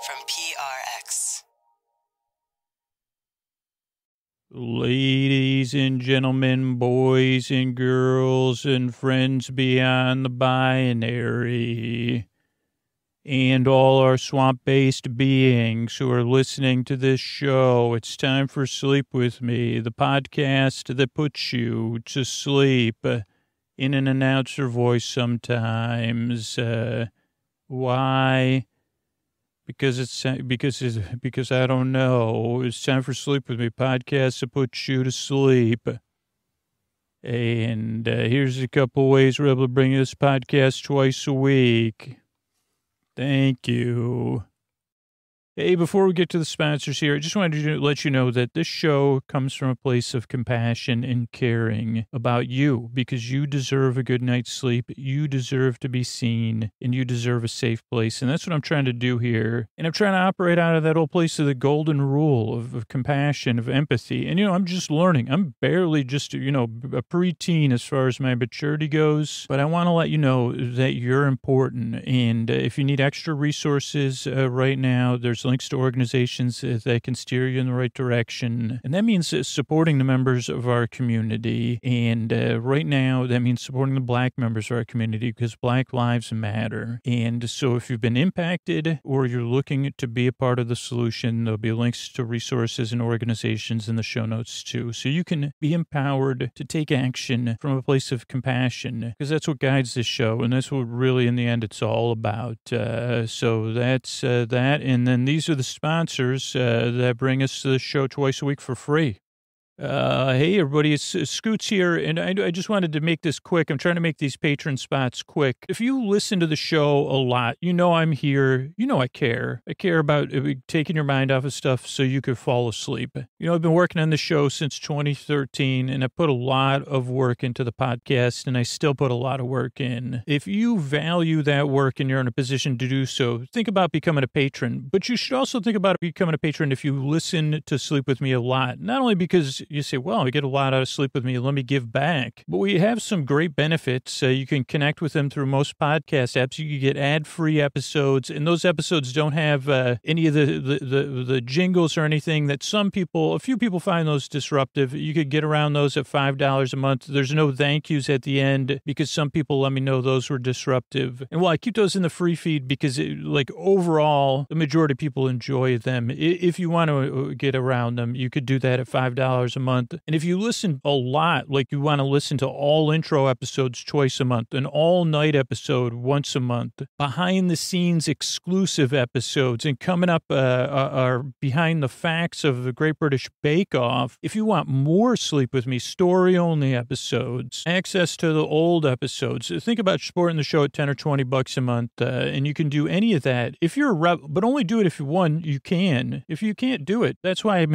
from PRX. Ladies and gentlemen, boys and girls, and friends beyond the binary, and all our swamp-based beings who are listening to this show, it's time for Sleep With Me, the podcast that puts you to sleep in an announcer voice sometimes. Why? Because I don't know. It's time for Sleep With Me, podcast that puts you to sleep. And here's a couple ways we're able to bring you this podcast twice a week. Thank you. Hey, before we get to the sponsors here, I just wanted to let you know that this show comes from a place of compassion and caring about you because you deserve a good night's sleep. You deserve to be seen and you deserve a safe place. And that's what I'm trying to do here. And I'm trying to operate out of that old place of the golden rule of compassion, of empathy. And, I'm just learning. I'm barely just, a preteen as far as my maturity goes. But I want to let you know that you're important. And if you need extra resources right now, there's links to organizations that can steer you in the right direction. And that means supporting the members of our community. And right now, that means supporting the Black members of our community because Black lives matter. And so if you've been impacted or you're looking to be a part of the solution, there'll be links to resources and organizations in the show notes too. So you can be empowered to take action from a place of compassion because that's what guides this show. And that's what really, in the end, it's all about. So that's that. And then these are the sponsors that bring us to the show twice a week for free. Hey, everybody, it's Scoots here, and I just wanted to make this quick. I'm trying to make these patron spots quick. If you listen to the show a lot, I'm here. I care. I care about taking your mind off of stuff so you could fall asleep. I've been working on the show since 2013, and I put a lot of work into the podcast, and I still put a lot of work in. If you value that work and you're in a position to do so, think about becoming a patron. But you should also think about becoming a patron if you listen to Sleep With Me a lot. Not only because you say, well, I get a lot out of Sleep With Me, let me give back. But we have some great benefits. You can connect with them through most podcast apps. You can get ad-free episodes, and those episodes don't have any of the jingles or anything that a few people find those disruptive. You could get around those at $5 a month. There's no thank yous at the end because some people let me know those were disruptive. And I keep those in the free feed because overall, the majority of people enjoy them. If you want to get around them, you could do that at $5 a month. And if you listen a lot, you want to listen to all intro episodes twice a month, an all night episode once a month, behind the scenes exclusive episodes, and coming up are behind the facts of the Great British Bake Off. If you want more Sleep With Me story only episodes, access to the old episodes, think about supporting the show at $10 or $20 a month. And you can do any of that. If you're but only do it if you can. If you can't do it, that's why I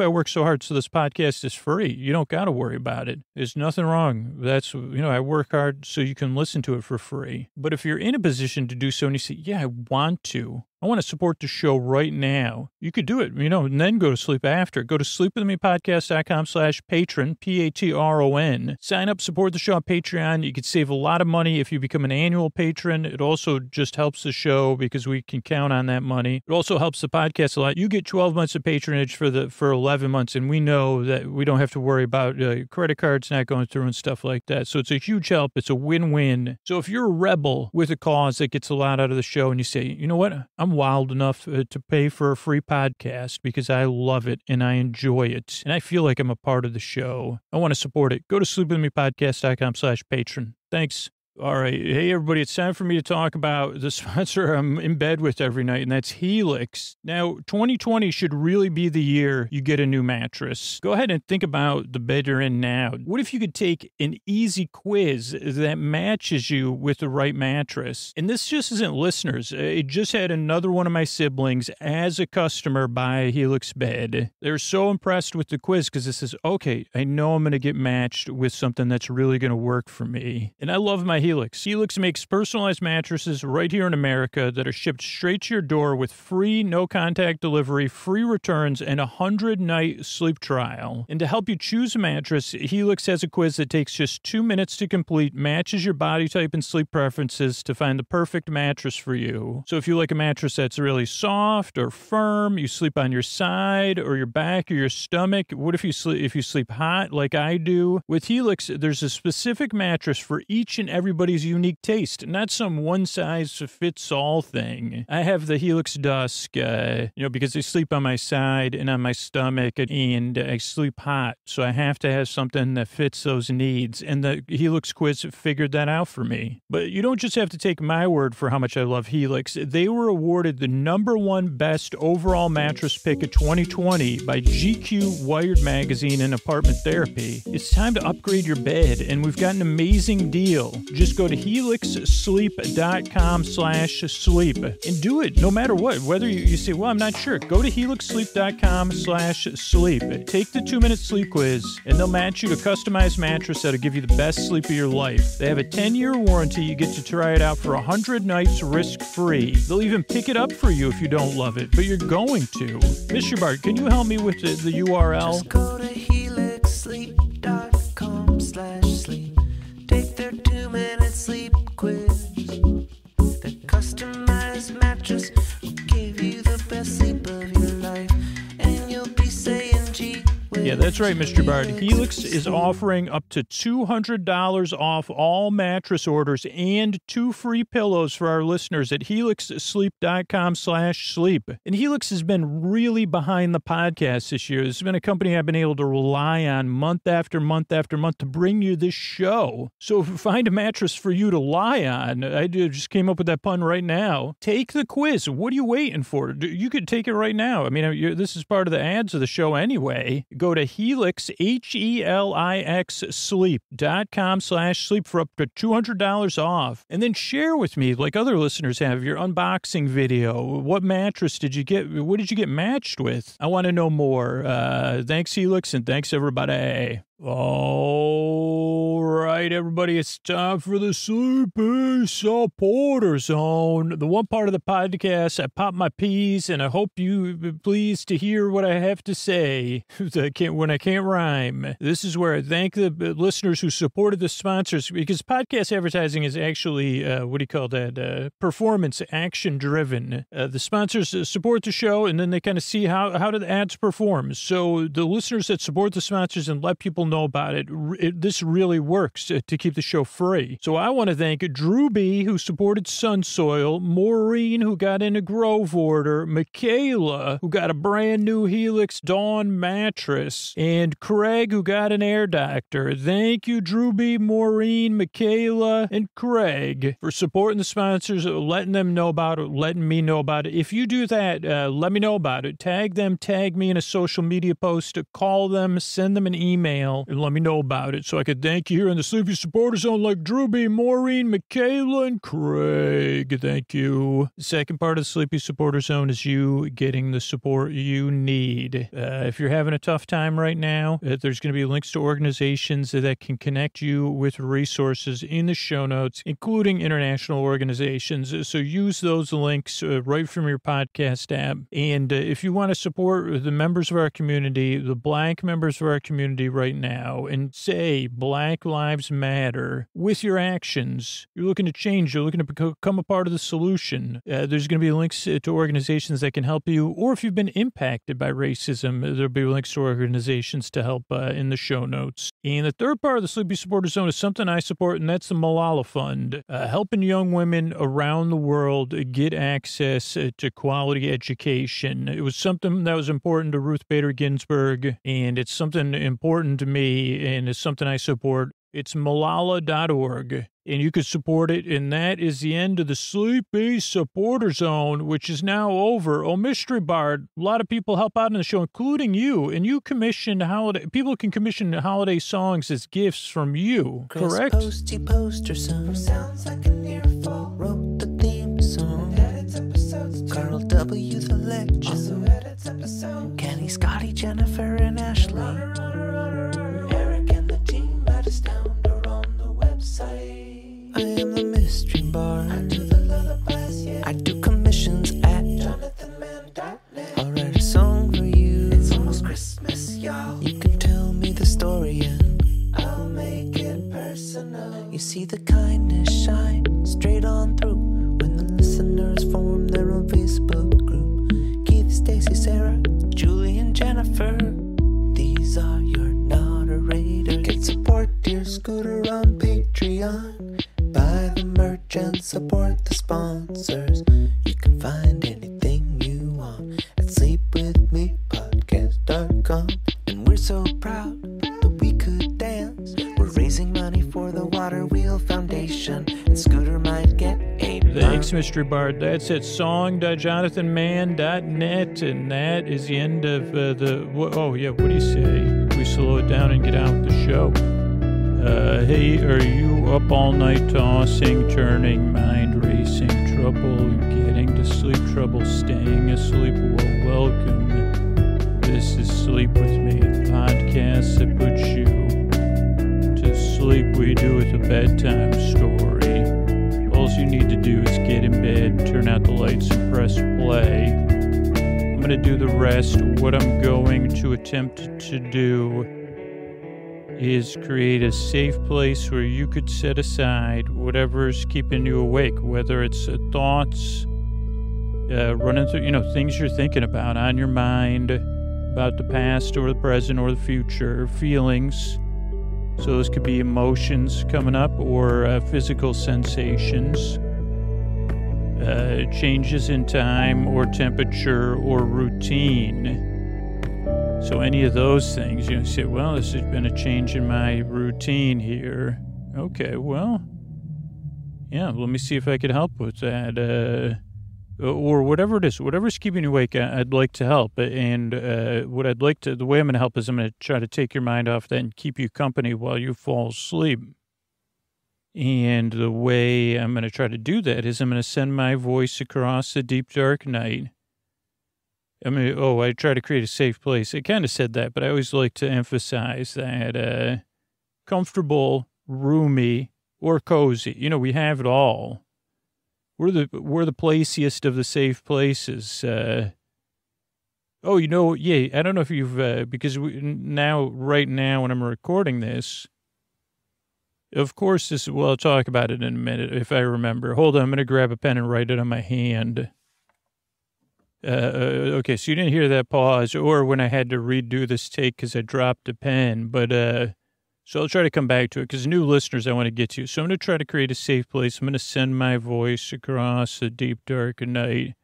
work so hard so this podcast is free. You don't got to worry about it. There's nothing wrong. That's, I work hard so you can listen to it for free. But if you're in a position to do so and you say, yeah, I want to support the show right now, you could do it, and then go to sleep after. Go to sleepwithmepodcast.com/patron, Patron. Sign up, support the show on Patreon. You could save a lot of money if you become an annual patron. It also just helps the show because we can count on that money. It also helps the podcast a lot. You get 12 months of patronage for 11 months, and we know that we don't have to worry about credit cards not going through and stuff like that. So it's a huge help. It's a win-win. So if you're a rebel with a cause that gets a lot out of the show and you say, you know what, I'm wild enough to pay for a free podcast because I love it and I enjoy it and I feel like I'm a part of the show, I want to support it. Go to sleepwithmepodcast.com/patron. Thanks. All right. Hey, everybody. It's time for me to talk about the sponsor I'm in bed with every night, and that's Helix. Now, 2020 should really be the year you get a new mattress. Go ahead and think about the bed you're in now. What if you could take an easy quiz that matches you with the right mattress? And this just isn't listeners. It just had another one of my siblings as a customer buy a Helix bed. They're so impressed with the quiz because it says, okay, I know I'm going to get matched with something that's really going to work for me. And I love my Helix. Helix makes personalized mattresses right here in America that are shipped straight to your door with free no-contact delivery, free returns, and a 100-night sleep trial. And to help you choose a mattress, Helix has a quiz that takes just 2 minutes to complete, matches your body type and sleep preferences to find the perfect mattress for you. So if you like a mattress that's really soft or firm, you sleep on your side or your back or your stomach. What if you sleep hot like I do? With Helix, there's a specific mattress for each and everybody's unique taste, not some one-size-fits-all thing. I have the Helix Dusk, because I sleep on my side and on my stomach, and I sleep hot, so I have to have something that fits those needs, and the Helix quiz figured that out for me. But you don't just have to take my word for how much I love Helix. They were awarded the #1 best overall mattress pick of 2020 by GQ, Wired Magazine, and Apartment Therapy. It's time to upgrade your bed, and we've got an amazing deal. Just go to helixsleep.com/sleep and do it no matter what. Whether you say, well, I'm not sure. Go to helixsleep.com/sleep. Take the 2-minute sleep quiz, and they'll match you to a customized mattress that'll give you the best sleep of your life. They have a 10-year warranty. You get to try it out for 100 nights risk-free. They'll even pick it up for you if you don't love it, but you're going to. Mr. Bart, can you help me with the URL? Just go to helixsleep.com/sleep. Take their 2-minute sleep quiz. The customized mattress will give you the best sleep of your life, and you'll be saying, gee. Yeah, that's right, Mr. Bard. Helix is offering up to $200 off all mattress orders and 2 free pillows for our listeners at helixsleep.com/sleep. And Helix has been really behind the podcast this year. This has been a company I've been able to rely on month after month after month to bring you this show. So find a mattress for you to lie on. I just came up with that pun right now. Take the quiz. What are you waiting for? You could take it right now. I mean, this is part of the ads of the show anyway. Go to Helix, HELIX sleep.com/sleep for up to $200 off. And then share with me, like other listeners have, your unboxing video. What mattress did you get? What did you get matched with? I want to know more. Thanks, Helix, and thanks, everybody. All right, everybody, it's time for the Sleepy Supporter Zone. The one part of the podcast, I pop my peas, and I hope you be pleased to hear what I have to say when I can't rhyme. This is where I thank the listeners who supported the sponsors, because podcast advertising is actually, performance action driven. The sponsors support the show, and then they kind of see how do the ads perform. So the listeners that support the sponsors and let people know about it, this really works to keep the show free. So I want to thank Drew B, who supported Sunsoil, Maureen, who got into Grove Order, Michaela, who got a brand new Helix Dawn mattress, and Craig, who got an Air Doctor. Thank you, Drew B, Maureen, Michaela, and Craig, for supporting the sponsors, letting them know about it, letting me know about it. If you do that, let me know about it. Tag them, tag me in a social media post, call them, send them an email, and let me know about it so I could thank you here in the Sleepy Supporter Zone like Drew B, Maureen, Michaela, and Craig. Thank you. The second part of the Sleepy Supporter Zone is you getting the support you need. If you're having a tough time right now, there's going to be links to organizations that can connect you with resources in the show notes, including international organizations. So use those links right from your podcast app. And if you want to support the members of our community, the Black members of our community right now, and say Black Lives Matter with your actions, you're looking to change, you're looking to become a part of the solution, there's going to be links to organizations that can help you. Or if you've been impacted by racism, there'll be links to organizations to help in the show notes. And the third part of the Sleepy Supporter Zone is something I support, and that's the Malala Fund, helping young women around the world get access to quality education. It was something that was important to Ruth Bader Ginsburg, and it's something important to me, and it's something I support. It's Malala.org, and you can support it. And that is the end of the Sleepy Supporter Zone, which is now over. Oh, Mystery Bard, a lot of people help out in the show, including you. And you commission people can commission holiday songs as gifts from you, correct? Chris Posty Poster Son sounds like an earful. Wrote the theme song. Edits episodes too. Carl W. the Legend. Also edits episodes. Kenny, Scotty, Jennifer, and Ashley. Eric and the team let us down. They're on the website. sponsors. You can find anything you want at sleepwithmepodcast.com. And we're so proud that we could dance. We're raising money for the Water Wheel Foundation, and Scooter might get a Thanks, Mystery Bard. That's at song.jonathanmann.net, and that is the end of what do you say? We slow it down and get out with the show. Hey, are you up all night tossing, turning, mind racing, trouble getting to sleep, trouble staying asleep? Well, welcome. This is Sleep With Me, the podcast that puts you to sleep. We do it a bedtime story. All you need to do is get in bed, turn out the lights, and press play. I'm going to do the rest. What I'm going to attempt to do is create a safe place where you could set aside whatever's keeping you awake, whether it's thoughts running through, things you're thinking about on your mind, about the past or the present or the future, feelings. So those could be emotions coming up or physical sensations, changes in time or temperature or routine. So any of those things, you say, well, this has been a change in my routine here. Okay, well, yeah, let me see if I could help with that. Or whatever it is, whatever's keeping you awake, I'd like to help. And the way I'm going to help is I'm going to try to take your mind off that and keep you company while you fall asleep. And the way I'm going to try to do that is I'm going to send my voice across the deep, dark night. I try to create a safe place. I kind of said that, but I always like to emphasize that comfortable, roomy, or cozy. We have it all. We're the placiest of the safe places. I don't know if you've, because right now when I'm recording this, of course I'll talk about it in a minute if I remember. Hold on, I'm going to grab a pen and write it on my hand. Okay, so you didn't hear that pause or when I had to redo this take because I dropped a pen, but so I'll try to come back to it because new listeners I want to get to. So I'm going to try to create a safe place. I'm going to send my voice across the deep, dark night.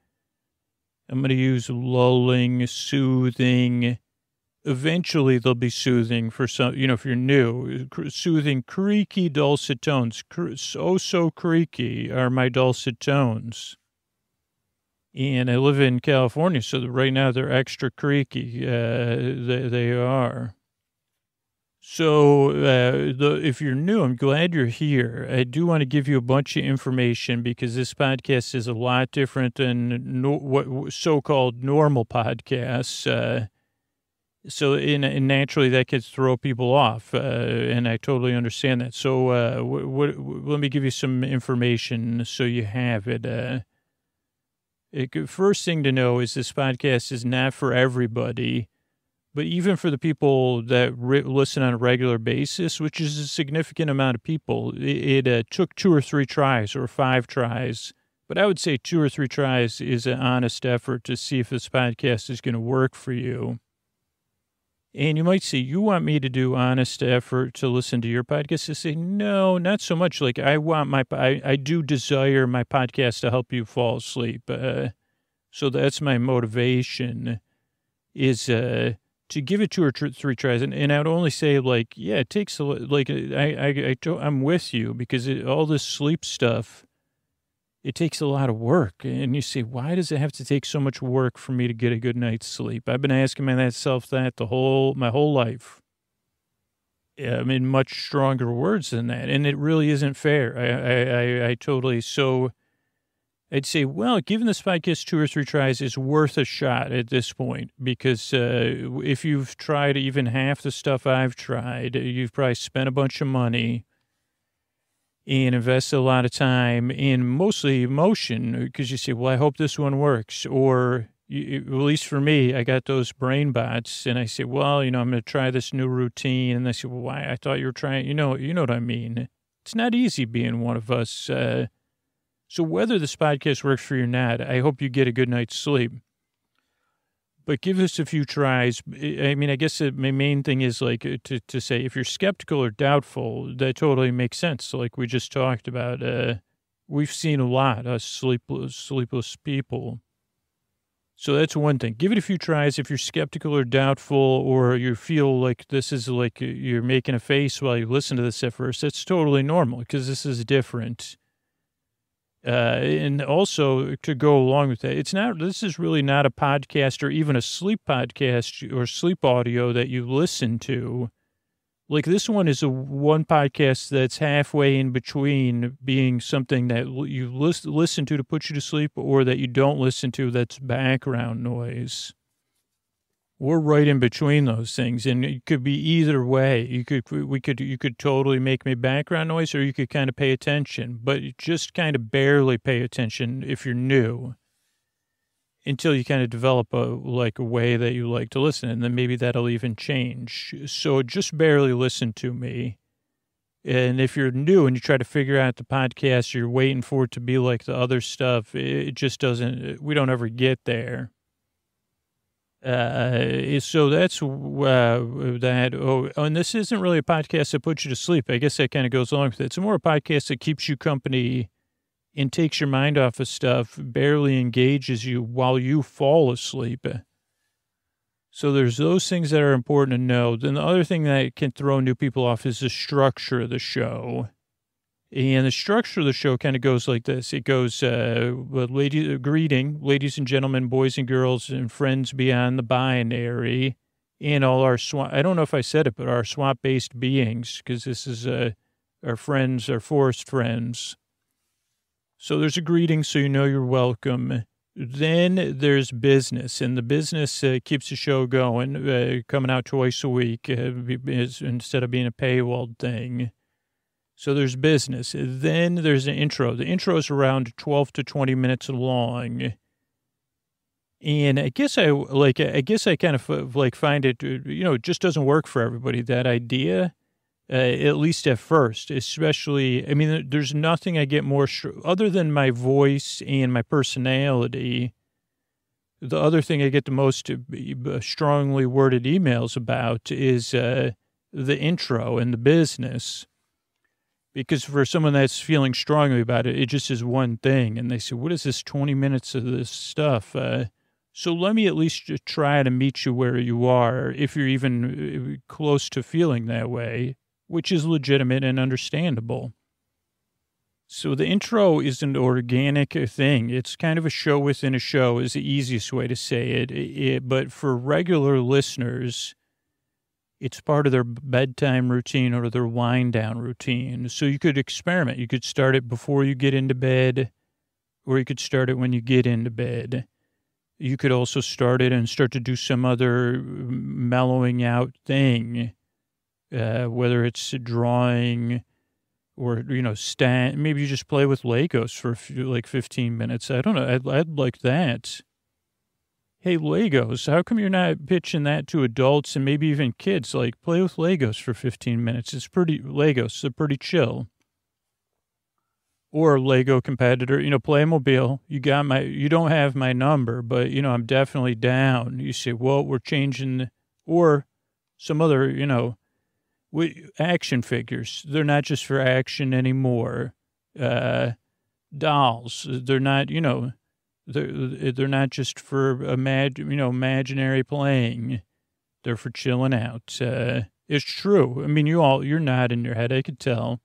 I'm going to use lulling, soothing. Eventually they'll be soothing for some, if you're new. Soothing, creaky, dulcet tones. So creaky are my dulcet tones. And I live in California, so right now they're extra creaky. They are. So if you're new, I'm glad you're here. I do want to give you a bunch of information because this podcast is a lot different than what so-called normal podcasts. And naturally that could throw people off, and I totally understand that. So let me give you some information so you have it. First thing to know is this podcast is not for everybody, but even for the people that listen on a regular basis, which is a significant amount of people, it took 2 or 3 tries or 5 tries. But I would say 2 or 3 tries is an honest effort to see if this podcast is going to work for you. And you might say, you want me to do honest effort to listen to your podcast? I say, no, not so much. Like I do desire my podcast to help you fall asleep. So that's my motivation is to give it 2 or 3 tries. And I would only say it takes I'm with you because all this sleep stuff, it takes a lot of work. And you say, why does it have to take so much work for me to get a good night's sleep? I've been asking myself that my whole life. I mean, much stronger words than that. And it really isn't fair. I totally, so I'd say, well, giving this podcast 2 or 3 tries is worth a shot at this point, because if you've tried even half the stuff I've tried, you've probably spent a bunch of money and invested a lot of time in mostly emotion, because you say, well, I hope this one works. Or at least for me, I got those brain bots and I say, well, I'm going to try this new routine. And they say, well, why? I thought you were trying, you know what I mean? It's not easy being one of us. So whether this podcast works for you or not, I hope you get a good night's sleep. But give this a few tries. I mean, I guess my main thing is to say if you're skeptical or doubtful, that totally makes sense. Like we just talked about, We've seen a lot of sleepless people. So that's one thing. Give it a few tries if you're skeptical or doubtful, or you feel like this is like you're making a face while you listen to this at first. That's totally normal because this is different. And also to go along with that, this is really not a podcast or even a sleep podcast or sleep audio that you listen to. Like this one is one podcast that's halfway in between being something that you listen to put you to sleep or that you don't listen to that's background noise. We're right in between those things, and it could be either way. You could totally make me background noise, or you could kind of pay attention, but you just kind of barely pay attention if you're new, until you kind of develop a way that you like to listen, and then maybe that'll even change. So just barely listen to me. And if you're new and you try to figure out the podcast, you're waiting for it to be like the other stuff, it just doesn't, we don't ever get there. So that's that. Oh, and this isn't really a podcast that puts you to sleep. I guess that kind of goes along with it. It's more a podcast that keeps you company and takes your mind off of stuff, barely engages you while you fall asleep. So there's those things that are important to know. Then the other thing that can throw new people off is the structure of the show. And the structure of the show kind of goes like this. It goes, greeting, ladies and gentlemen, boys and girls, and friends beyond the binary, and all our I don't know if I said it, but our swap-based beings, because this is our friends, our forest friends. So there's a greeting, so you know you're welcome. Then there's business, and the business keeps the show going, coming out twice a week instead of being a paywalled thing. So there's business. Then there's an intro. The intro is around 12 to 20 minutes long. And I guess I kind of find it, it just doesn't work for everybody, that idea, at least at first, especially, there's nothing I get more, other than my voice and my personality. The other thing I get the most strongly worded emails about is the intro and the business. Because for someone that's feeling strongly about it, it just is one thing. And they say, what is this 20 minutes of this stuff? So let me at least try to meet you where you are, if you're even close to feeling that way, which is legitimate and understandable. So the intro is an organic thing. It's kind of a show within a show is the easiest way to say it. But for regular listeners, it's part of their bedtime routine or their wind down routine. So you could experiment. You could start it before you get into bed, or you could start it when you get into bed. You could also start it and start to do some other mellowing out thing, whether it's drawing or, maybe you just play with Legos for 15 minutes. I don't know. I'd like that. Hey, Legos, how come you're not pitching that to adults and maybe even kids? Like, play with Legos for 15 minutes. Legos are pretty chill. Or Lego competitor, Playmobil, you don't have my number, but, I'm definitely down. You say, well, we're changing, or some other, action figures. They're not just for action anymore. Dolls, they're not, they're not just for imaginary playing. They're for chilling out. It's true. You're not in your head. I could tell.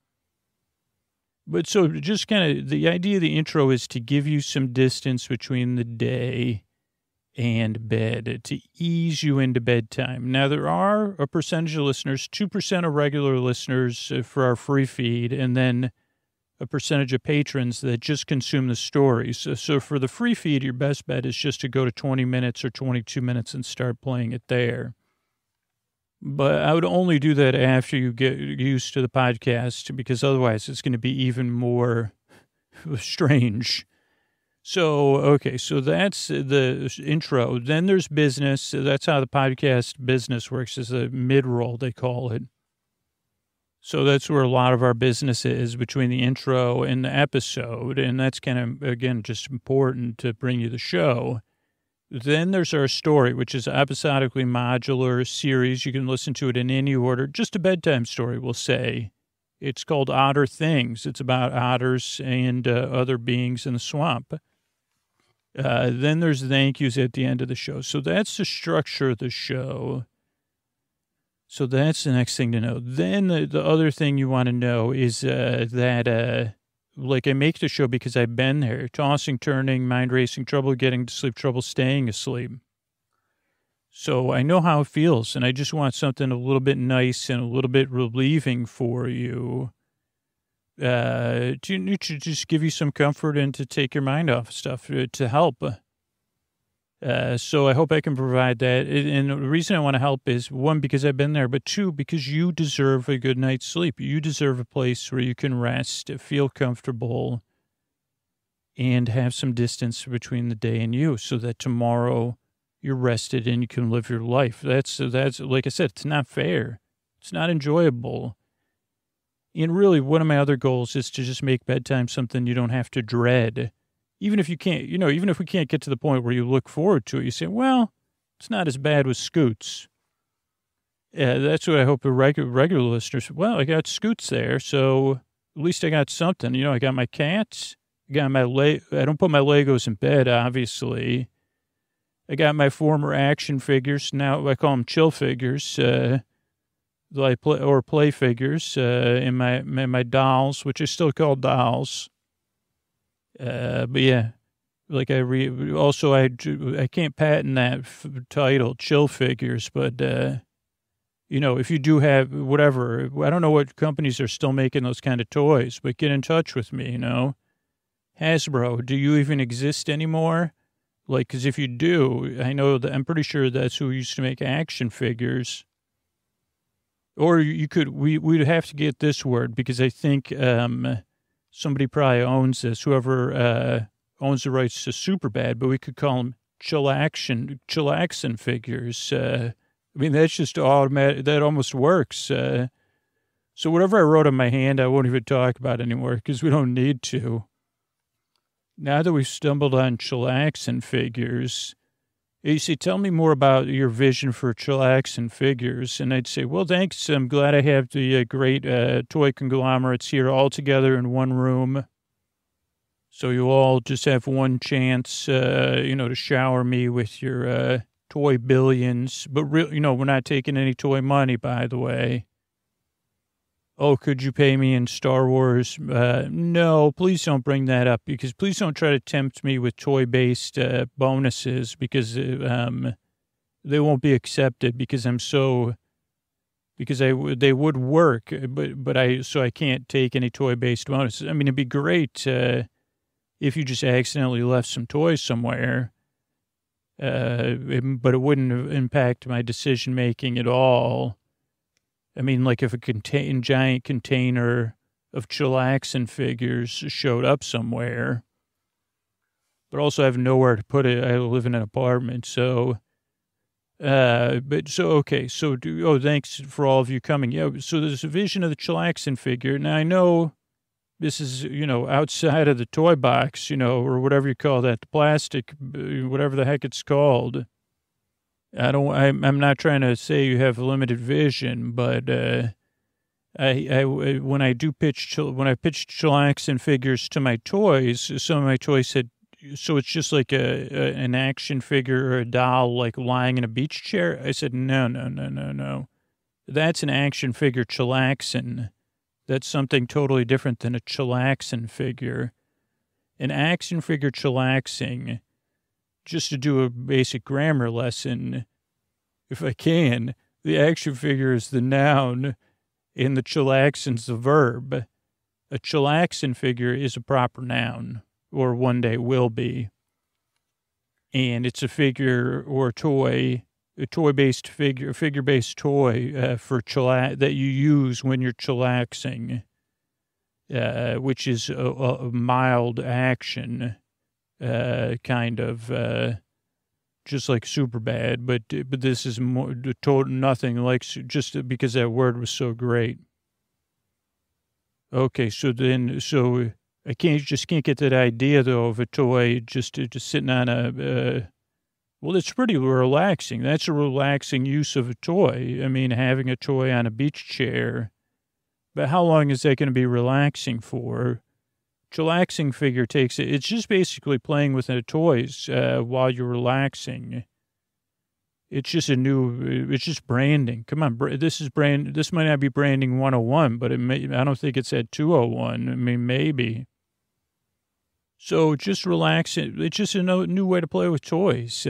But so just kind of the idea of the intro is to give you some distance between the day and bed to ease you into bedtime. Now, there are a percentage of listeners, 2% of regular listeners for our free feed, and then a percentage of patrons that just consume the stories. So for the free feed, your best bet is just to go to 20 minutes or 22 minutes and start playing it there. But I would only do that after you get used to the podcast, because otherwise it's going to be even more strange. So, okay, so that's the intro. Then there's business. That's how the podcast business works, is a mid-roll, they call it. So that's where a lot of our business is, between the intro and the episode. And that's kind of, again, just important to bring you the show. Then there's our story, which is an episodically modular series. You can listen to it in any order. Just a bedtime story, we'll say. It's called Otter Things. It's about otters and other beings in the swamp. Then there's thank yous at the end of the show. So that's the structure of the show. So that's the next thing to know. Then the other thing you want to know is that, like, I make the show because I've been there. Tossing, turning, mind racing, trouble getting to sleep, trouble staying asleep. So I know how it feels, and I just want something a little bit nice and a little bit relieving for you. To just give you some comfort and to take your mind off stuff, to help. So I hope I can provide that. And the reason I want to help is, one, because I've been there, but two, because you deserve a good night's sleep. You deserve a place where you can rest, feel comfortable, and have some distance between the day and you, so that tomorrow you're rested and you can live your life. That's like I said, it's not fair. It's not enjoyable. And really, one of my other goals is to just make bedtime something you don't have to dread. Even if you can't, even if we can't get to the point where you look forward to it, you say, well, it's not as bad with Scoots. Yeah, that's what I hope the regular listeners, well, I got Scoots there, so at least I got something. I got my cats. I got my I don't put my Legos in bed, obviously. I got my former action figures. Now I call them chill figures, play figures, and my dolls, which I still call dolls. But yeah, like I can't patent that title, chill figures, but, if you do have whatever, I don't know what companies are still making those kind of toys, but get in touch with me, Hasbro, do you even exist anymore? Like, because if you do, I'm pretty sure that's who used to make action figures. Or we'd have to get this word, because I think somebody probably owns this, whoever owns the rights to Superbad, but we could call them chillaxin figures. That's just automatic. That almost works. So whatever I wrote on my hand, I won't even talk about anymore, because we don't need to. Now that we've stumbled on chillaxin figures, you say, tell me more about your vision for chillaxin figures. And I'd say, well, thanks. I'm glad I have the great toy conglomerates here all together in one room. So you all just have one chance, to shower me with your toy billions. But, we're not taking any toy money, by the way. Oh, could you pay me in Star Wars? No, please don't bring that up, because please don't try to tempt me with toy-based bonuses, because they won't be accepted, because they would work, so I can't take any toy-based bonuses. It'd be great if you just accidentally left some toys somewhere, but it wouldn't impact my decision-making at all. Like if a giant container of chillaxin figures showed up somewhere, but also I have nowhere to put it. I live in an apartment, so, okay. So thanks for all of you coming. Yeah. So there's a vision of the chillaxin figure. Now I know this is, outside of the toy box, or whatever you call that, the plastic, whatever the heck it's called. I'm not trying to say you have limited vision, but when I pitch chillaxin figures to my toys, some of my toys said, so it's just like an action figure or a doll, like lying in a beach chair. I said, no. That's an action figure chillaxin. That's something totally different than a chillaxin figure. An action figure chillaxing, just to do a basic grammar lesson, if I can, the action figure is the noun and the chillaxin's the verb. A chillaxin figure is a proper noun, or one day will be. And it's a figure or a toy-based figure, figure-based toy that you use when you're chillaxing, which is a mild action. Kind of just like Superbad, but this is more nothing like, just because that word was so great. Okay, so I can't get that idea though of a toy just sitting on well, it's pretty relaxing. That's a relaxing use of a toy. Having a toy on a beach chair But how long is that going to be relaxing for? Chillaxing figure takes it. It's just basically playing with the toys while you're relaxing. It's just it's just branding. Come on, this might not be branding 101, but I don't think it's at 201. I mean, maybe. So just relax. It's just a new way to play with toys.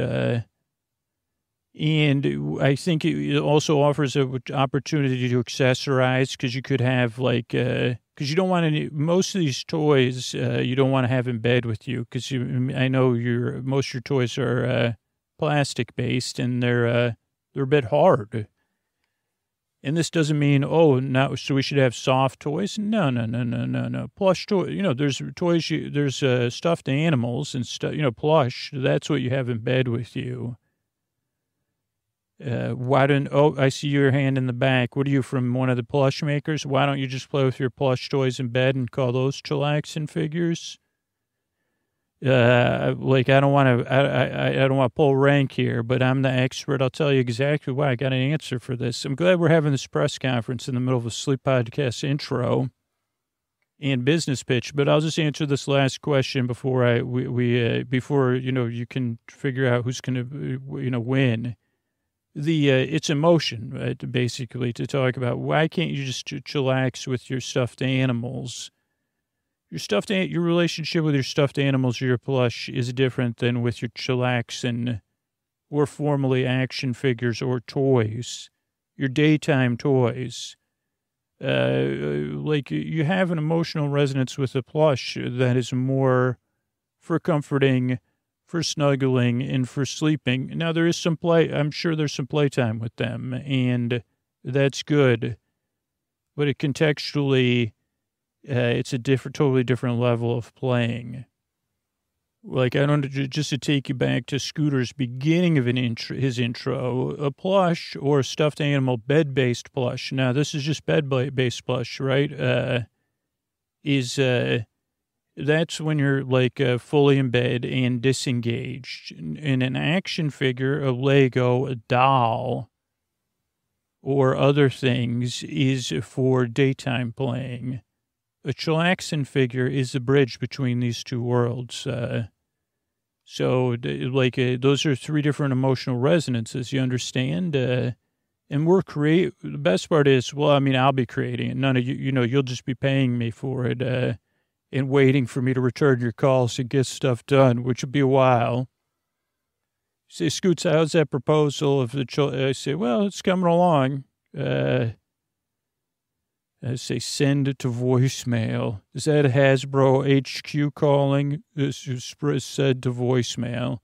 And I think it also offers an opportunity to accessorize, because you could have because you don't want most of these toys you don't want to have in bed with you, because I know most of your toys are plastic based, and they're a bit hard. And this doesn't mean, so we should have soft toys. No. Plush toy, there's toys, there's stuffed animals and stuff, plush. That's what you have in bed with you. I see your hand in the back. What are you, from one of the plush makers? Why don't you just play with your plush toys in bed and call those chillaxing figures? I don't want to pull rank here, but I'm the expert. I'll tell you exactly why. I got an answer for this. I'm glad we're having this press conference in the middle of a sleep podcast intro and business pitch, but I'll just answer this last question before before you can figure out who's going to win. It's emotion, basically, to talk about why can't you just chillax with your stuffed animals? Your relationship with your stuffed animals or your plush is different than with your chillaxing or formally action figures or toys, your daytime toys. You have an emotional resonance with a plush that is more for comforting, for snuggling, and for sleeping. Now, there is some play. I'm sure there's some playtime with them, and that's good. But contextually, it's a totally different level of playing. Just to take you back to Scooter's beginning of his intro, a plush or a stuffed animal bed-based plush. Now, this is just bed-based plush, right? That's when you're fully in bed and disengaged. And an action figure, a Lego, a doll, or other things is for daytime playing. A chillaxing figure is the bridge between these two worlds. Those are three different emotional resonances, you understand? And the best part is, I'll be creating it. None of you, you'll just be paying me for it. And waiting for me to return your calls and get stuff done, which will be a while. You say, Scoots, how's that proposal of I say, well, it's coming along. I say, send it to voicemail. Is that a Hasbro HQ calling? This is said to voicemail.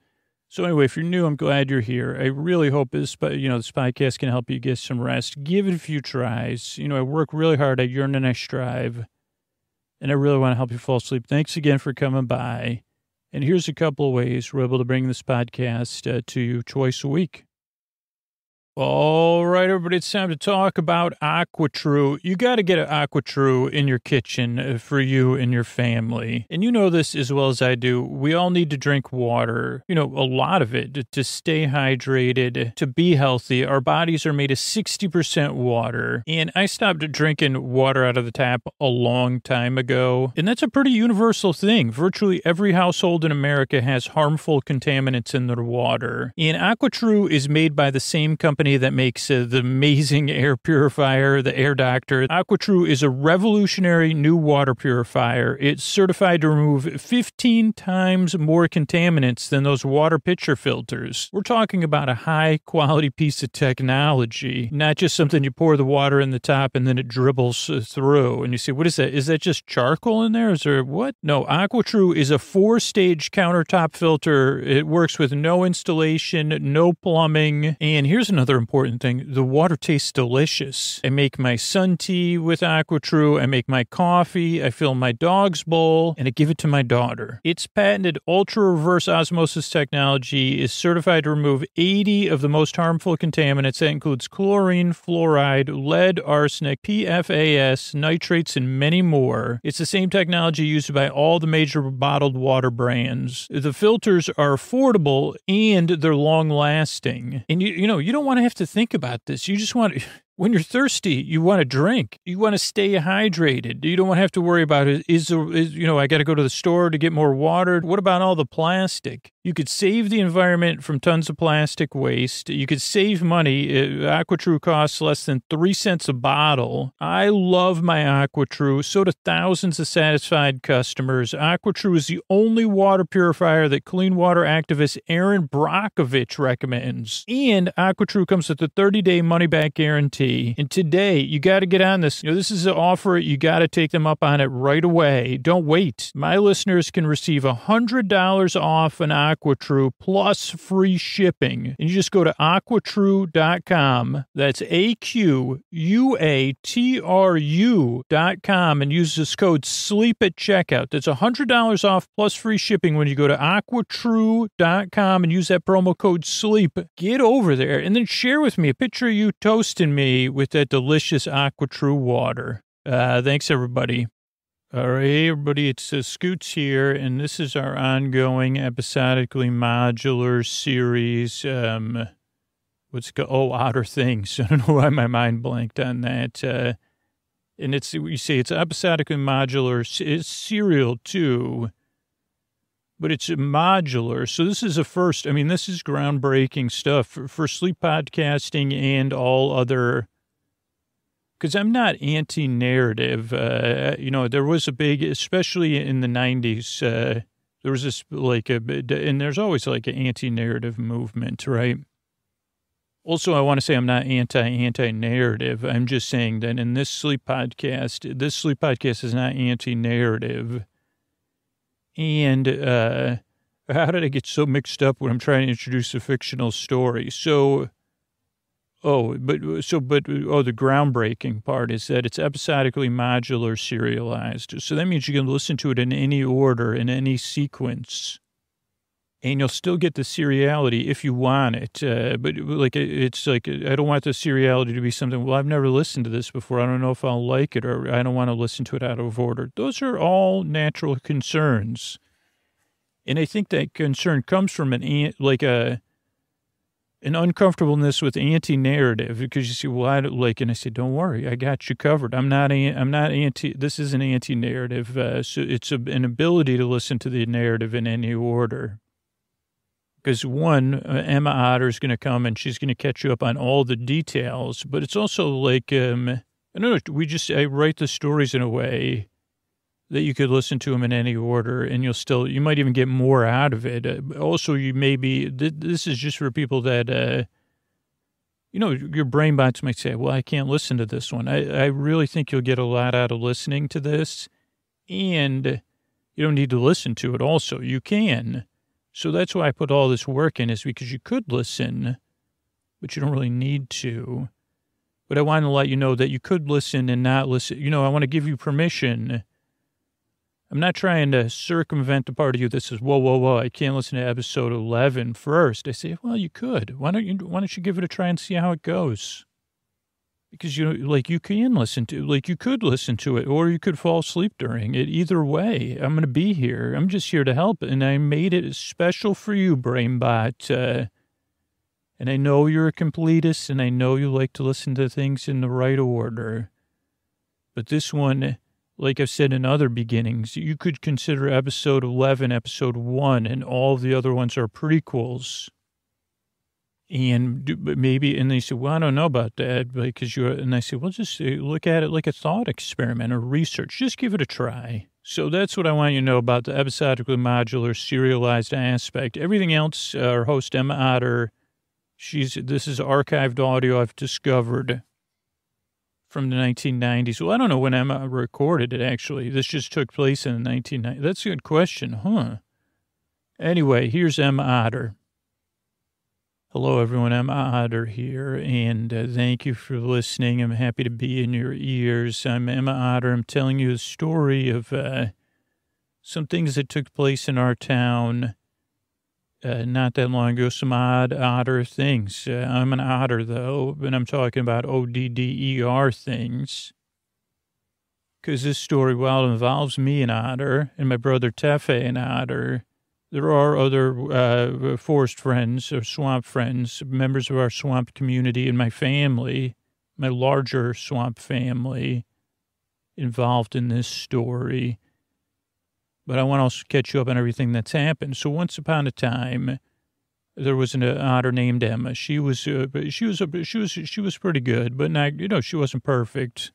So anyway, if you're new, I'm glad you're here. I really hope this podcast can help you get some rest. Give it a few tries. I work really hard. I yearn and I strive. And I really want to help you fall asleep. Thanks again for coming by. And here's a couple of ways we're able to bring this podcast to you twice a week. All right, everybody, it's time to talk about AquaTrue. You got to get an AquaTrue in your kitchen for you and your family. And you know this as well as I do. We all need to drink water, a lot of it, to stay hydrated, to be healthy. Our bodies are made of 60% water. And I stopped drinking water out of the tap a long time ago. And that's a pretty universal thing. Virtually every household in America has harmful contaminants in their water. And AquaTrue is made by the same company that makes the amazing air purifier, the Air Doctor. AquaTrue is a revolutionary new water purifier. It's certified to remove 15 times more contaminants than those water pitcher filters. We're talking about a high-quality piece of technology, not just something you pour the water in the top and then it dribbles through. And you say, what is that? Is that just charcoal in there? Is there what? No, AquaTrue is a 4-stage countertop filter. It works with no installation, no plumbing. And here's another important thing. The water tastes delicious. I make my sun tea with AquaTrue. I make my coffee. I fill my dog's bowl and I give it to my daughter. Its patented ultra reverse osmosis technology is certified to remove 80 of the most harmful contaminants. That includes chlorine, fluoride, lead, arsenic, PFAS, nitrates, and many more. It's the same technology used by all the major bottled water brands. The filters are affordable and they're long lasting. And you don't want to have to think about this. You just want When you're thirsty, you want to drink. You want to stay hydrated. You don't want to have to worry about I got to go to the store to get more water. What about all the plastic? You could save the environment from tons of plastic waste. You could save money. AquaTrue costs less than 3 cents a bottle. I love my AquaTrue. So do thousands of satisfied customers. AquaTrue is the only water purifier that clean water activist Aaron Brockovich recommends. And AquaTrue comes with a 30-day money-back guarantee. And today, you got to get on this. This is an offer. You got to take them up on it right away. Don't wait. My listeners can receive $100 off an AquaTrue plus free shipping. And you just go to aquatrue.com. That's AQUATRU.com and use this code SLEEP at checkout. That's $100 off plus free shipping when you go to aquatrue.com and use that promo code SLEEP. Get over there and then share with me a picture of you toasting me with that delicious AquaTrue water. Thanks, everybody. All right, hey, everybody, it's Scoots here, and this is our ongoing episodically modular series. Otter Things. I don't know why my mind blanked on that. And it's episodically modular. It's serial, too, but it's modular. So this is a first. I mean, this is groundbreaking stuff for sleep podcasting and all other. Because I'm not anti-narrative. There was a big, especially in the 90s, there was this and there's always like an anti-narrative movement, right? Also, I want to say I'm not anti-narrative. I'm just saying that in this sleep podcast is not anti-narrative. And how did I get so mixed up when I'm trying to introduce a fictional story? The groundbreaking part is that it's episodically modular serialized. So that means you can listen to it in any order, in any sequence, and you'll still get the seriality if you want it. I don't want the seriality to be something, well, I've never listened to this before. I don't know if I'll like it, or I don't want to listen to it out of order. Those are all natural concerns. And I think that concern comes from an uncomfortableness with anti-narrative, because you see, and I say, don't worry, I got you covered. I'm not anti, this is an anti-narrative. So it's an ability to listen to the narrative in any order. Because Emma Otter is going to come and she's going to catch you up on all the details, but it's also I don't know, I write the stories in a way that you could listen to them in any order, and you might even get more out of it. Also, this is just for people that, your brain bots might say, well, I can't listen to this one. I really think you'll get a lot out of listening to this, and you don't need to listen to it also. You can. So that's why I put all this work in, is because you could listen, but you don't really need to. But I want to let you know that you could listen and not listen. I want to give you permission. I'm not trying to circumvent the part of you that says, whoa, I can't listen to episode 11 first. I say, well, you could. Why don't you give it a try and see how it goes? Because, you can listen to, you could listen to it, or you could fall asleep during it. Either way, I'm going to be here. I'm just here to help. And I made it special for you, BrainBot. And I know you're a completist, and I know you like to listen to things in the right order. But this one, like I've said in other beginnings, you could consider episode 11, episode 1, and all the other ones are prequels. And they say, well, I don't know about that, and I say, well, just look at it like a thought experiment or research. Just give it a try. So that's what I want you to know about the episodically modular serialized aspect. Everything else, our host, Emma Otter, this is archived audio I've discovered from the 1990s. Well, I don't know when Emma recorded it, actually. This just took place in the 1990s. That's a good question, huh? Anyway, here's Emma Otter. Hello, everyone. Emma Otter here, and thank you for listening. I'm happy to be in your ears. I'm Emma Otter. I'm telling you a story of some things that took place in our town not that long ago, some otter things. I'm an otter, though, and I'm talking about ODDER things. Because this story, while it involves me, an otter, and my brother Tefe, an otter, there are other forest friends or swamp friends, members of our swamp community, and my family, my larger swamp family involved in this story. But I want to also catch you up on everything that's happened. So once upon a time, there was an otter named Emma. She was pretty good, but not, she wasn't perfect.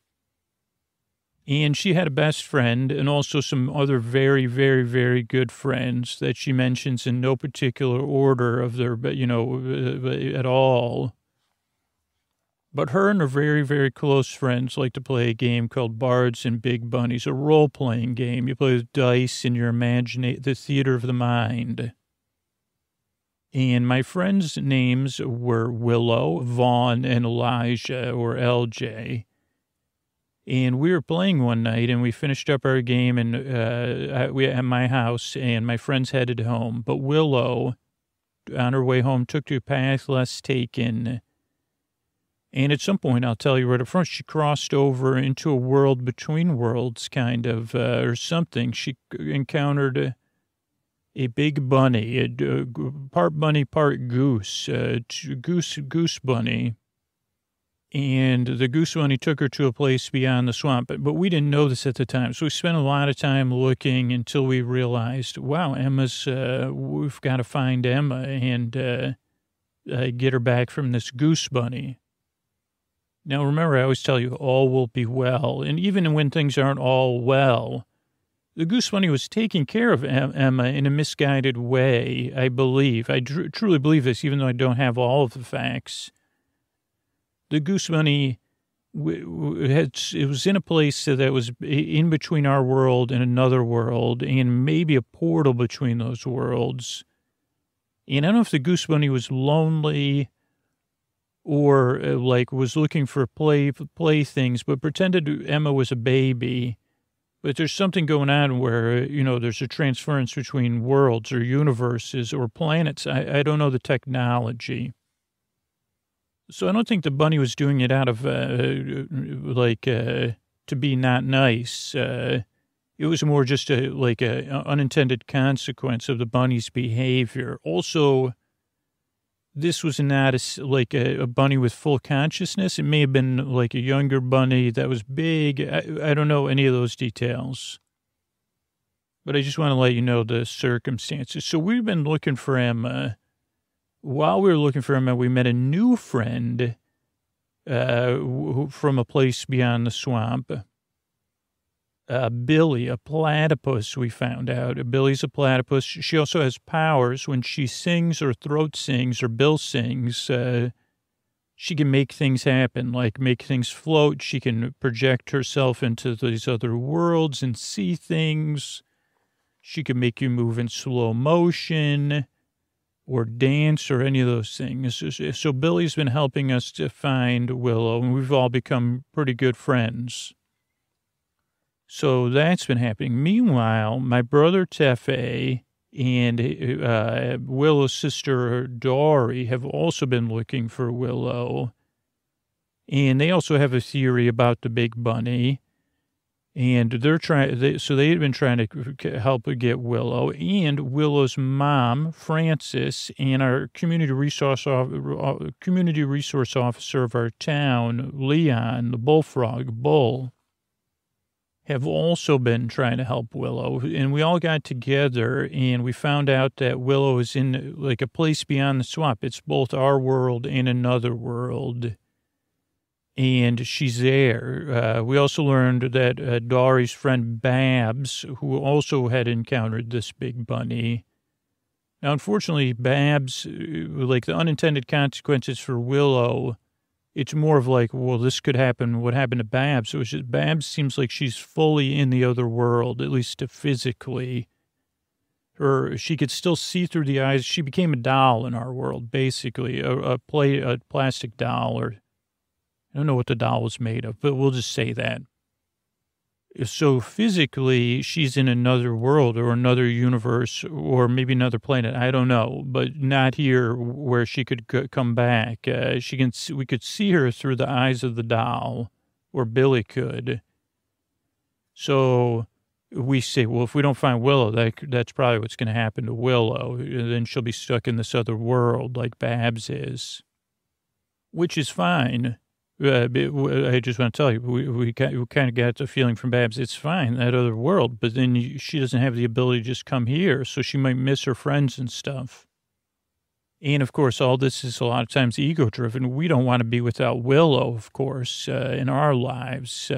And she had a best friend and also some other very, very, very good friends that she mentions in no particular order of their, at all. But her and her very, very close friends like to play a game called Bards and Big Bunnies, a role-playing game. You play with dice in your the theater of the mind. And my friends' names were Willow, Vaughn, and Elijah, or LJ. And we were playing one night, and we finished up our game at my house, and my friends headed home. But Willow, on her way home, took to a path less taken. And at some point, I'll tell you right up front, she crossed over into a world between worlds, kind of, or something. She encountered a big bunny, part bunny, part goose, goose bunny. And the goose bunny took her to a place beyond the swamp. But we didn't know this at the time. So we spent a lot of time looking until we realized, wow, we've got to find Emma and get her back from this goose bunny. Now, remember, I always tell you, all will be well. And even when things aren't all well, the goose bunny was taking care of Emma in a misguided way, I believe. I truly believe this, even though I don't have all of the facts. The goose bunny, it was in a place that was in between our world and another world, and maybe a portal between those worlds. And I don't know if the goose bunny was lonely or was looking for playthings, but pretended Emma was a baby. But there's something going on where, there's a transference between worlds or universes or planets. I don't know the technology. So I don't think the bunny was doing it out of, to be not nice. It was more just a unintended consequence of the bunny's behavior. Also, this was not a bunny with full consciousness. It may have been like a younger bunny that was big. I don't know any of those details. But I just want to let you know the circumstances. So we've been looking for Emma. While we were looking for Emma, we met a new friend from a place beyond the swamp. Billy, a platypus, we found out. Billy's a platypus. She also has powers. When she sings or throat sings or Bill sings, she can make things happen, like make things float. She can project herself into these other worlds and see things. She can make you move in slow motion or dance or any of those things. So Billy's been helping us to find Willow, and we've all become pretty good friends. So that's been happening. Meanwhile, my brother Tefe and Willow's sister Dory have also been looking for Willow. And they also have a theory about the big bunny. And they've been trying to help get Willow. And Willow's mom, Frances, and our community resource officer of our town, Leon, the bull, have also been trying to help Willow. And we all got together and we found out that Willow is in like a place beyond the swamp. It's both our world and another world. And she's there. We also learned that Dory's friend Babs, who also had encountered this big bunny. Now, unfortunately, Babs, like the unintended consequences for Willow, it's more of like, well, this could happen. What happened to Babs? So it's just, Babs seems like she's fully in the other world, at least physically. She could still see through the eyes. She became a doll in our world, basically, a plastic doll. Or I don't know what the doll was made of, but we'll just say that. So physically, she's in another world or another universe or maybe another planet. I don't know, but not here where she could come back. We could see her through the eyes of the doll, or Billy could. So we say, well, if we don't find Willow, that's probably what's going to happen to Willow. Then she'll be stuck in this other world like Babs is, which is fine. I just want to tell you, we kind of got the feeling from Babs, it's fine, that other world, but then she doesn't have the ability to just come here, so she might miss her friends and stuff. And, of course, all this is a lot of times ego-driven. We don't want to be without Willow, of course, in our lives.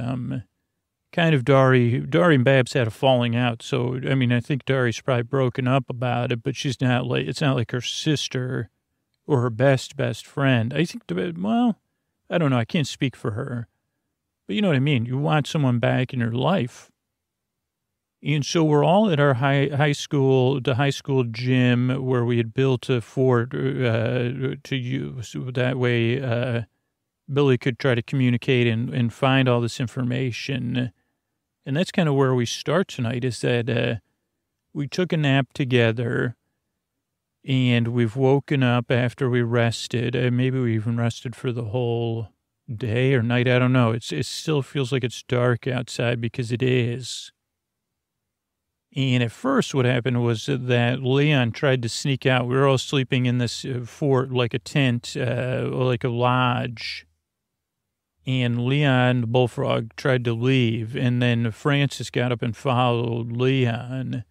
Kind of Dari and Babs had a falling out, so, I mean, I think Dari's probably broken up about it, but she's not like, it's not like her sister or her best friend. I think, well, I don't know. I can't speak for her. But you know what I mean? You want someone back in your life. And so we're all at our high school gym where we had built a fort to use. So that way Billy could try to communicate and find all this information. And that's kind of where we start tonight, is that we took a nap together. And we've woken up after we rested. Maybe we even rested for the whole day or night. I don't know. It still feels like it's dark outside because it is. And at first what happened was that Leon tried to sneak out. We were all sleeping in this fort, like a tent, or like a lodge. And Leon, the bullfrog, tried to leave. And then Francis got up and followed Leon.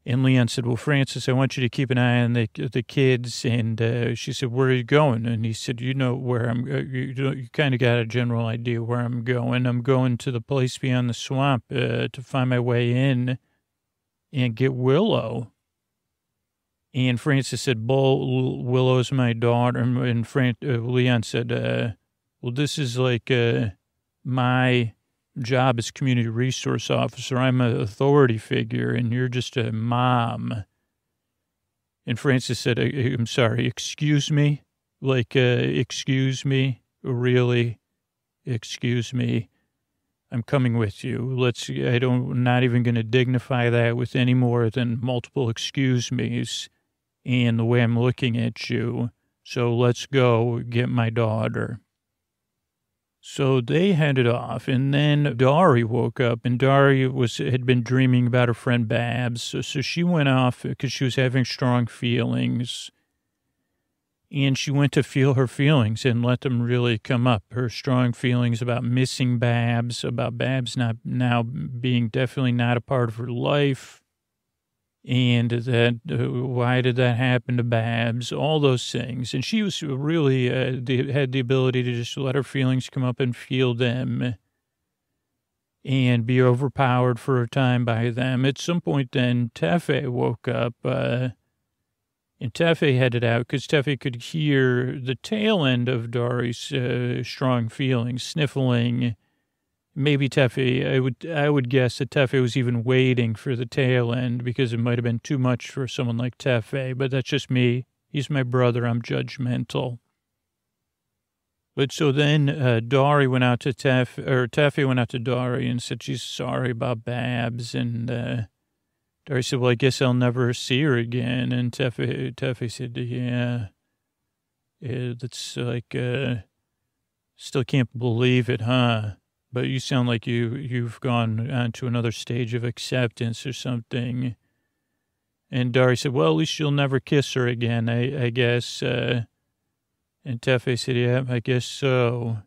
And Leon said, well, Francis, I want you to keep an eye on the kids. And she said, where are you going? And he said, you know where I'm you kind of got a general idea where I'm going. I'm going to the place beyond the swamp to find my way in and get Willow. And Francis said, Willow's my daughter. And Leon said, well, this is like my job as community resource officer. I'm an authority figure, and you're just a mom. And Francis said, I'm sorry, excuse me? Like, excuse me? Really? Excuse me? I'm coming with you. I'm not even going to dignify that with any more than multiple excuse me's and the way I'm looking at you. So let's go get my daughter. So they headed off, and then Dari woke up, and Dari had been dreaming about her friend Babs. So she went off because she was having strong feelings, and she went to feel her feelings and let them really come up. Her strong feelings about missing Babs, about Babs not now being definitely not a part of her life. And that, why did that happen to Babs? All those things. And she was really, had the ability to just let her feelings come up and feel them and be overpowered for a time by them. At some point then, Tefe woke up, and Tefe headed out because Tefe could hear the tail end of Dari's strong feelings, sniffling. Maybe Tefe, I would guess that Tefe was even waiting for the tail end because it might have been too much for someone like Tefe, but that's just me. He's my brother. I'm judgmental. But so then Dari went out to Tefe went out to Dari and said she's sorry about Babs. And Dari said, well, I guess I'll never see her again. And Tefe said, yeah, that's like, still can't believe it, huh? But you sound like you've gone on to another stage of acceptance or something. And Dari said, well, at least you'll never kiss her again, I guess. And Tefe said, yeah, I guess so.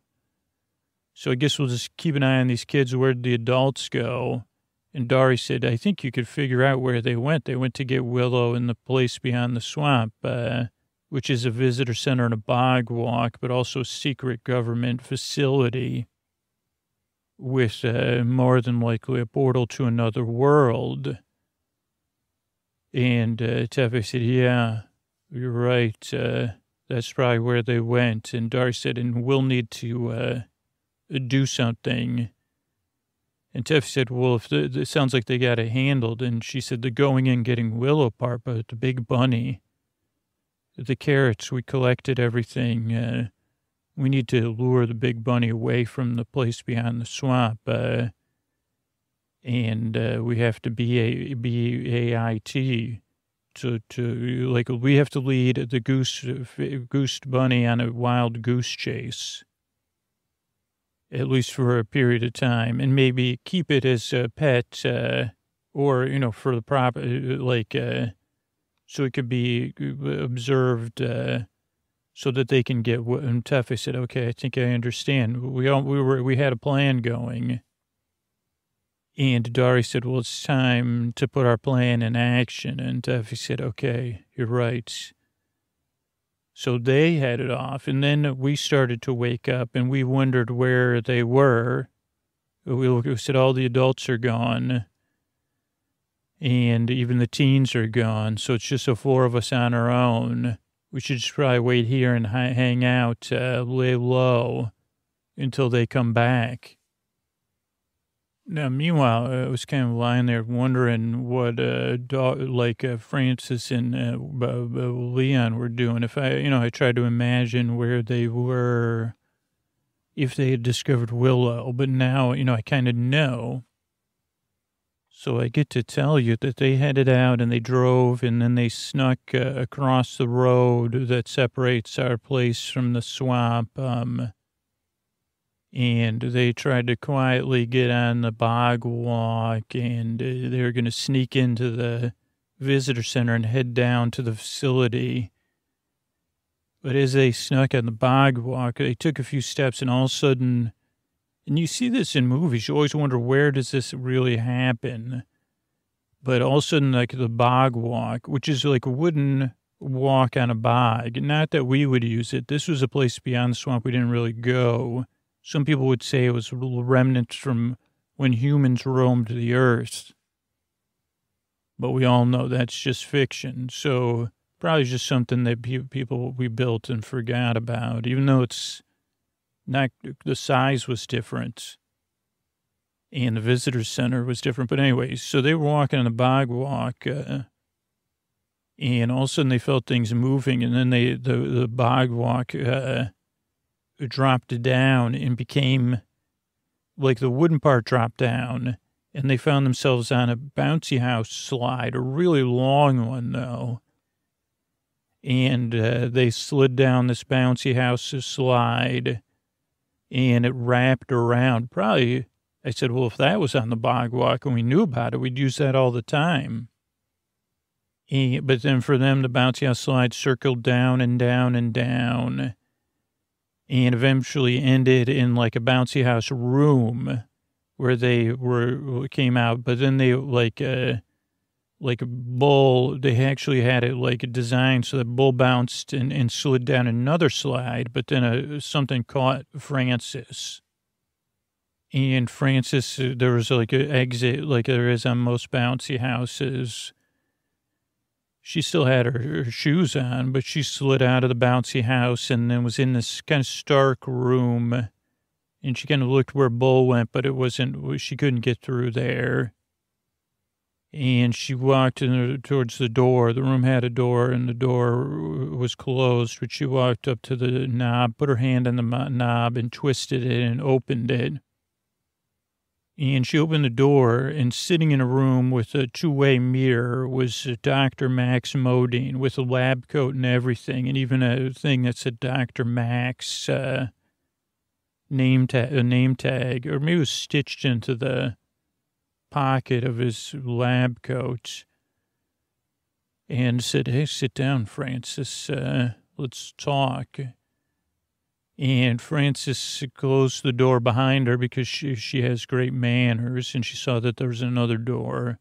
So I guess we'll just keep an eye on these kids. Where'd the adults go? And Dari said, I think you could figure out where they went. They went to get Willow in the place beyond the swamp, which is a visitor center and a bog walk, but also a secret government facility with more than likely a portal to another world. And Tefe said, yeah, you're right. That's probably where they went. And Dari said, and we'll need to do something. And Tefe said, well, if it sounds like they got it handled. And she said, the going in, getting Willow part, but the big bunny, the carrots, we collected everything. We need to lure the big bunny away from the place beyond the swamp. And we have to be AIT to like, we have to lead the goose bunny on a wild goose chase, at least for a period of time, and maybe keep it as a pet, or, you know, for the proper, like, so it could be observed, so that they can get, and Teffy said, okay, I think I understand. We had a plan going. And Dari said, well, it's time to put our plan in action. And Teffy said, okay, you're right. So they headed off, and then we started to wake up, and we wondered where they were. We said all the adults are gone, and even the teens are gone, so it's just the four of us on our own. We should just probably wait here and hang out, lay low until they come back. Now, meanwhile, I was kind of lying there wondering what, Francis and Leon were doing. If I tried to imagine where they were, if they had discovered Willow, but now, I kind of know. So I get to tell you that they headed out and they drove, and then they snuck across the road that separates our place from the swamp, and they tried to quietly get on the bog walk, and they were going to sneak into the visitor center and head down to the facility. But as they snuck on the bog walk, they took a few steps, and all of a sudden, and you see this in movies, you always wonder, where does this really happen? But all of a sudden, like the bog walk, which is like a wooden walk on a bog, not that we would use it. This was a place beyond the swamp we didn't really go. Some people would say it was remnants from when humans roamed the earth. But we all know that's just fiction. So probably just something that we built and forgot about, even though it's not, the size was different and the visitor center was different. But anyways, so they were walking on the bog walk, and all of a sudden they felt things moving, and then the bog walk dropped down and became like the wooden part dropped down, and they found themselves on a bouncy house slide, a really long one though. And they slid down this bouncy house slide, and it wrapped around. Probably, I said, well, if that was on the bog walk and we knew about it, we'd use that all the time. But then for them, the bouncy house slide circled down and down and down, and eventually ended in like a bouncy house room where they came out. But then they like a bull, they actually had it like a design so the bull bounced and slid down another slide, but then something caught Francis. And Francis, there was like an exit like there is on most bouncy houses. She still had her shoes on, but she slid out of the bouncy house and then was in this kind of stark room. And she kind of looked where Bull went, but she couldn't get through there. And she walked towards the door. The room had a door, and the door was closed. But she walked up to the knob, put her hand on the knob, and twisted it and opened it. And she opened the door, and sitting in a room with a two-way mirror was Dr. Max Modine with a lab coat and everything, and even a thing that said Dr. Max name tag, or maybe it was stitched into the pocket of his lab coat, and said, hey, sit down, Francis, let's talk. And Francis closed the door behind her because she has great manners, and she saw that there was another door.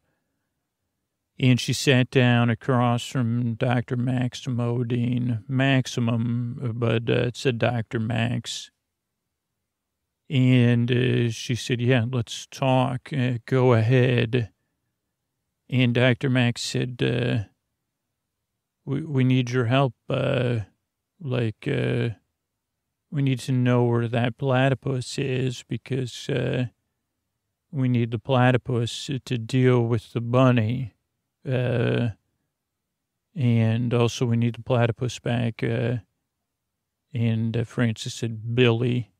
And she sat down across from Dr. Max Modine, Maximum, but it said Dr. Max. And she said, yeah, let's talk. Go ahead. And Dr. Max said, we need your help, we need to know where that platypus is because we need the platypus to deal with the bunny. And also we need the platypus back. And Francis said, Billy.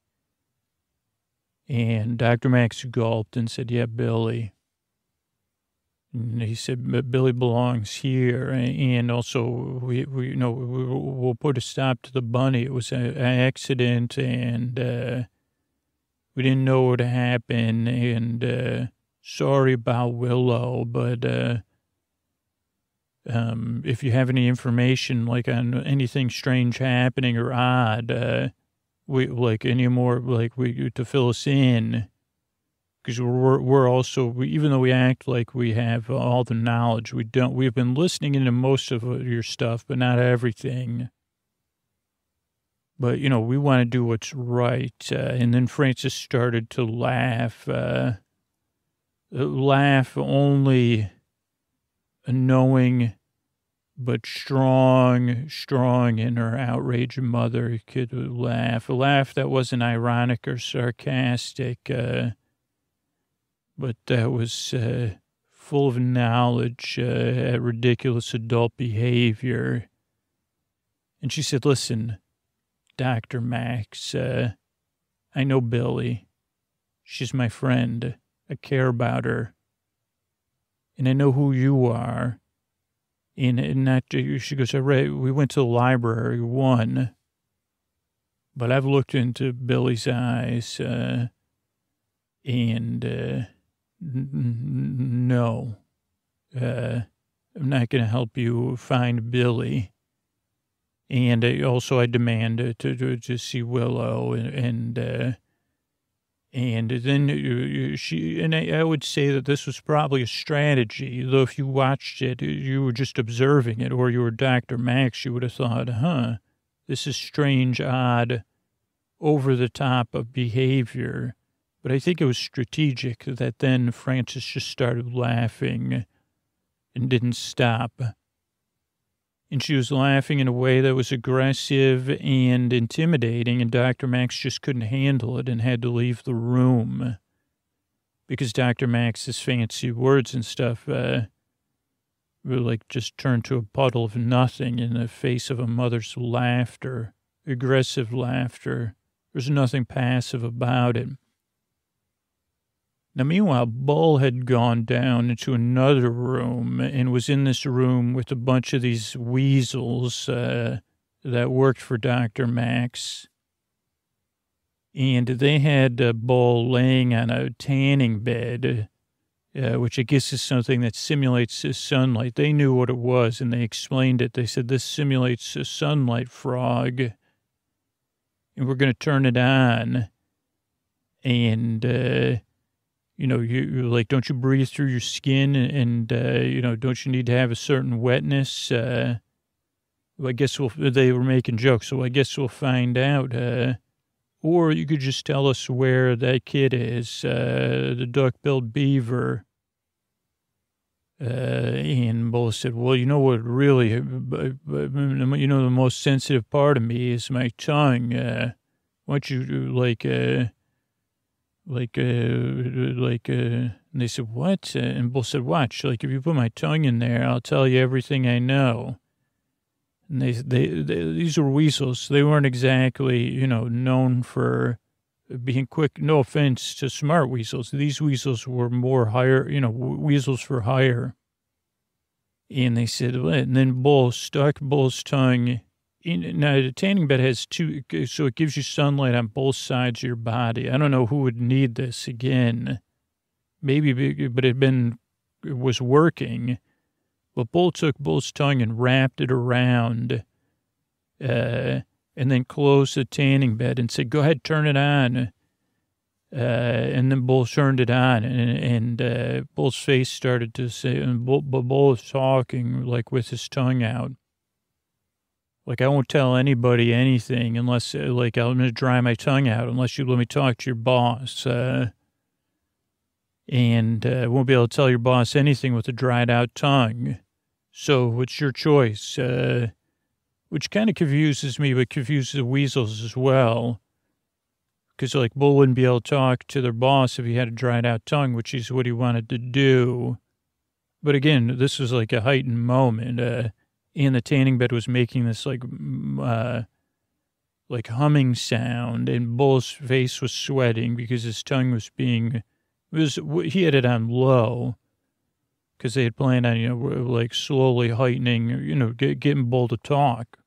And Dr. Max gulped and said, yeah, Billy. And he said, Billy belongs here. And also, we'll put a stop to the bunny. It was an accident, and we didn't know what happened. And sorry about Willow, but if you have any information, like on anything strange happening or odd, we like any more, like we to fill us in. Because we're also, even though we act like we have all the knowledge, we don't. We've been listening into most of your stuff, but not everything. But, we want to do what's right. And then Francis started to laugh. Laugh only knowing, but strong in her outraged mother could laugh. A laugh that wasn't ironic or sarcastic, but that was full of knowledge at ridiculous adult behavior. And she said, listen, Dr. Max, I know Billy. She's my friend. I care about her. And I know who you are. And not, she goes, we went to the library, but I've looked into Billy's eyes, and no, I'm not going to help you find Billy. And I demand to see Willow, and then I would say that this was probably a strategy, though if you watched it, you were just observing it, or you were Dr. Max, you would have thought, this is strange, odd, over the top of behavior. But I think it was strategic that then Francis just started laughing and didn't stop. And she was laughing in a way that was aggressive and intimidating, and Dr. Max just couldn't handle it and had to leave the room. Because Dr. Max's fancy words and stuff were like just turned to a puddle of nothing in the face of a mother's laughter, aggressive laughter. There's nothing passive about it. Now, meanwhile, Bull had gone down into another room and was in this room with a bunch of these weasels that worked for Dr. Max. And they had Bull laying on a tanning bed, which I guess is something that simulates sunlight. They knew what it was, and they explained it. They said, this simulates a sunlight frog, and we're going to turn it on. And... you like, don't you breathe through your skin and don't you need to have a certain wetness? I guess they were making jokes, so I guess we'll find out. Or you could just tell us where that kid is, the duck-billed beaver. And Bull said, well, you know what really, the most sensitive part of me is my tongue. Why don't you, and they said, what? And Bull said, watch, like, if you put my tongue in there, I'll tell you everything I know. And these were weasels. They weren't exactly, known for being quick. No offense to smart weasels. These weasels were more higher, weasels for hire. And they said, and then Bull stuck Bull's tongue now, the tanning bed has two, so it gives you sunlight on both sides of your body. I don't know who would need this again. Maybe, but it was working. But Bull took Bull's tongue and wrapped it around, and then closed the tanning bed and said, go ahead, turn it on. And then Bull turned it on, and Bull's face started to say, and Bull was talking, like, with his tongue out. Like, I won't tell anybody anything unless, I'm going to dry my tongue out unless you let me talk to your boss. And I won't be able to tell your boss anything with a dried out tongue. So it's your choice, which kind of confuses me, but confuses the weasels as well. Because, Bull wouldn't be able to talk to their boss if he had a dried out tongue, which is what he wanted to do. But again, this was a heightened moment. And the tanning bed was making this humming sound, and Bull's face was sweating because his tongue was he had it on low because they had planned on, slowly heightening, getting Bull to talk.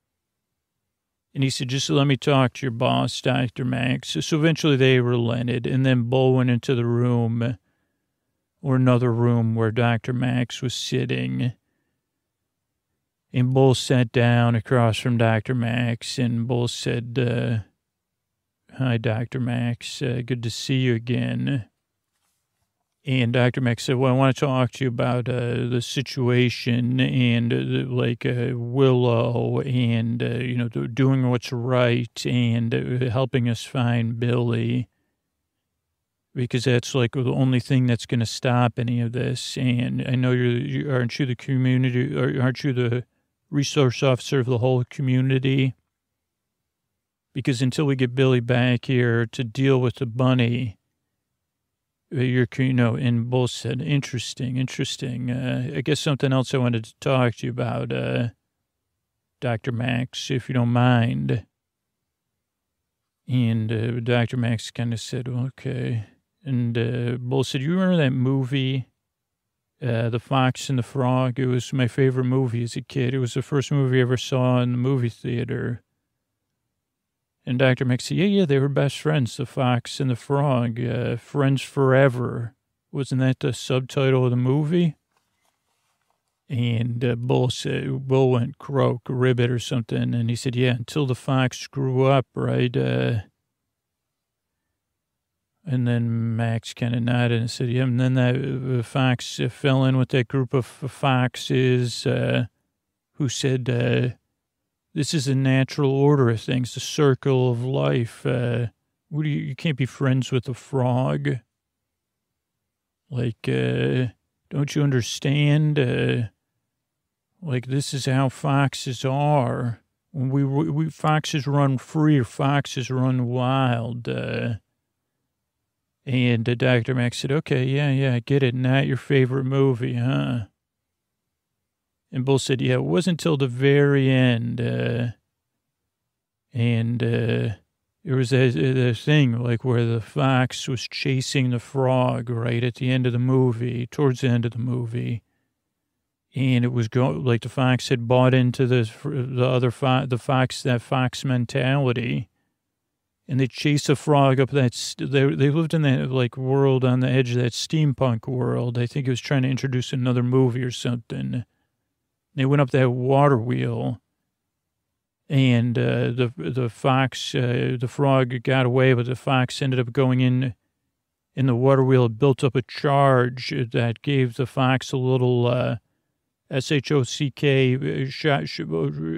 And he said, just let me talk to your boss, Dr. Max. So eventually they relented, and then Bull went into the room, or another room where Dr. Max was sitting. And both sat down across from Dr. Max, and both said, hi, Dr. Max, good to see you again. And Dr. Max said, well, I want to talk to you about the situation and Willow and, doing what's right and helping us find Billy, because that's like the only thing that's going to stop any of this. And I know aren't you the community, or aren't you the resource officer of the whole community? Because until we get Billy back here to deal with the bunny, and both said, interesting. I guess something else I wanted to talk to you about, Dr. Max, if you don't mind. And Dr. Max kind of said, okay. And both said, you remember that movie, The Fox and the Frog? It was my favorite movie as a kid. It was the first movie I ever saw in the movie theater. And Dr. Max said, yeah, they were best friends, the fox and the frog, friends forever. Wasn't that the subtitle of the movie? And Bull went croak, ribbit or something. And he said, yeah, until the fox grew up, right? And then Max kind of nodded and said, yeah, and then that fox fell in with that group of foxes who said, this is a natural order of things, the circle of life. You can't be friends with a frog. Like, don't you understand? This is how foxes are. When we foxes run free, or foxes run wild. And Dr. Max said, okay, yeah, I get it. Not your favorite movie, huh? And Bull said, yeah, it wasn't until the very end. There was a thing where the fox was chasing the frog right at the end of the movie, towards the end of the movie. And it was the fox had bought into that fox mentality. And they chased the frog up they lived in that world on the edge of that steampunk world. I think it was trying to introduce another movie or something. They went up that water wheel, and the fox, the frog got away, but the fox ended up going in the water wheel. It built up a charge that gave the fox a little SHOCK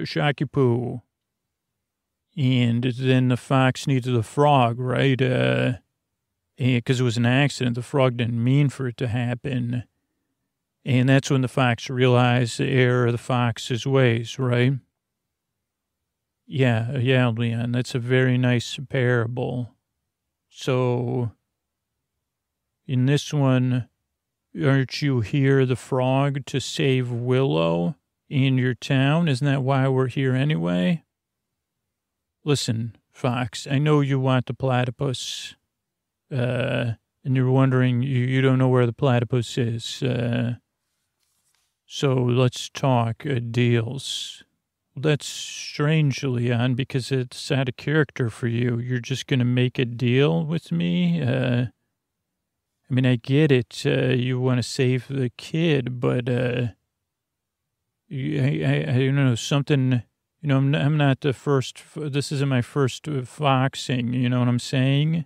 shocky poo. And then the fox needed the frog, right? Because it was an accident. The frog didn't mean for it to happen. And that's when the fox realized the error of the fox's ways, right? Yeah, Leon, that's a very nice parable. So, in this one, aren't you here, the frog, to save Willow in your town? Isn't that why we're here anyway? Listen, Fox, I know you want the platypus, and you're wondering, you don't know where the platypus is, so let's talk deals. Well, that's strange, Leon, because it's out of character for you. You're just going to make a deal with me? I get it. You want to save the kid, but I don't know, something, I'm not the first, this isn't my first foxing, you know what I'm saying?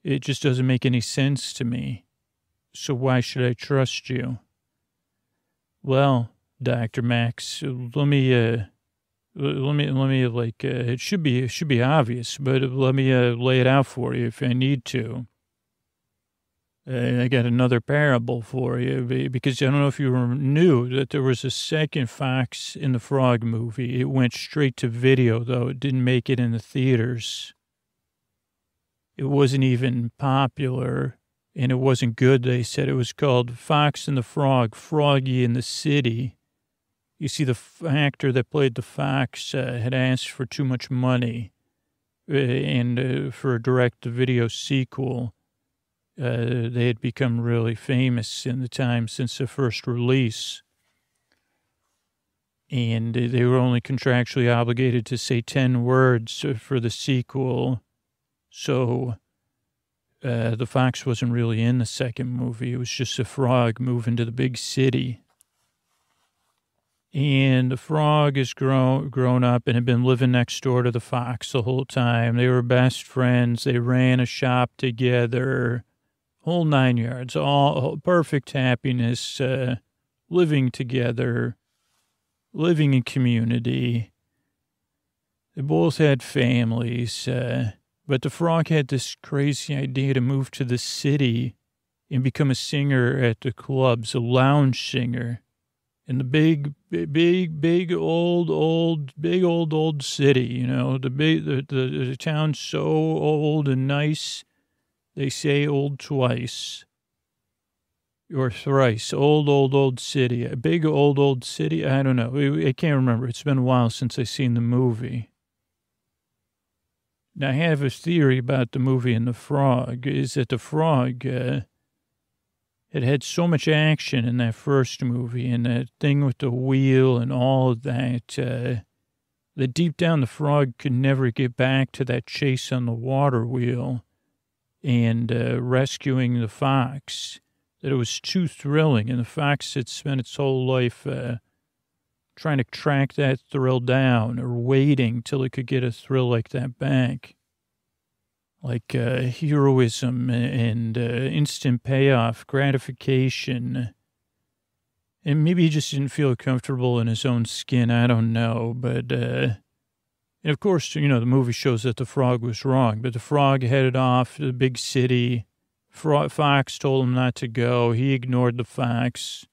It just doesn't make any sense to me. So why should I trust you? Well, Dr. Max, let me it should be obvious, but let me lay it out for you if I need to. I got another parable for you, because I don't know if you knew that there was a second Fox in the Frog movie. It went straight to video, though. It didn't make it in the theaters. It wasn't even popular, and it wasn't good, they said. It was called Fox and the Frog, Froggy in the City. You see, the actor that played the fox had asked for too much money and for a direct-to-video sequel. They had become really famous in the time since the first release. And they were only contractually obligated to say 10 words for the sequel. So the fox wasn't really in the second movie. It was just a frog moving to the big city. And the frog is grown up and had been living next door to the fox the whole time. They were best friends. They ran a shop together, whole 9 yards, all perfect happiness, living together, living in community. They both had families, but the frog had this crazy idea to move to the city and become a singer at the clubs, a lounge singer. In the big old city, you know, the town's so old and nice, they say old twice or thrice. Old city, a big old city. I don't know. I can't remember. It's been a while since I've seen the movie. Now, I have a theory about the movie and the frog, is that the frog, it had so much action in that first movie and that thing with the wheel and all of that, that deep down the frog could never get back to that chase on the water wheel and rescuing the fox, that it was too thrilling. And the fox had spent its whole life trying to track that thrill down or waiting till it could get a thrill like that back. Like heroism and instant payoff, gratification. And maybe he just didn't feel comfortable in his own skin. I don't know. But, and of course, you know, the movie shows that the frog was wrong. But the frog headed off to the big city. Fox told him not to go. He ignored the fox.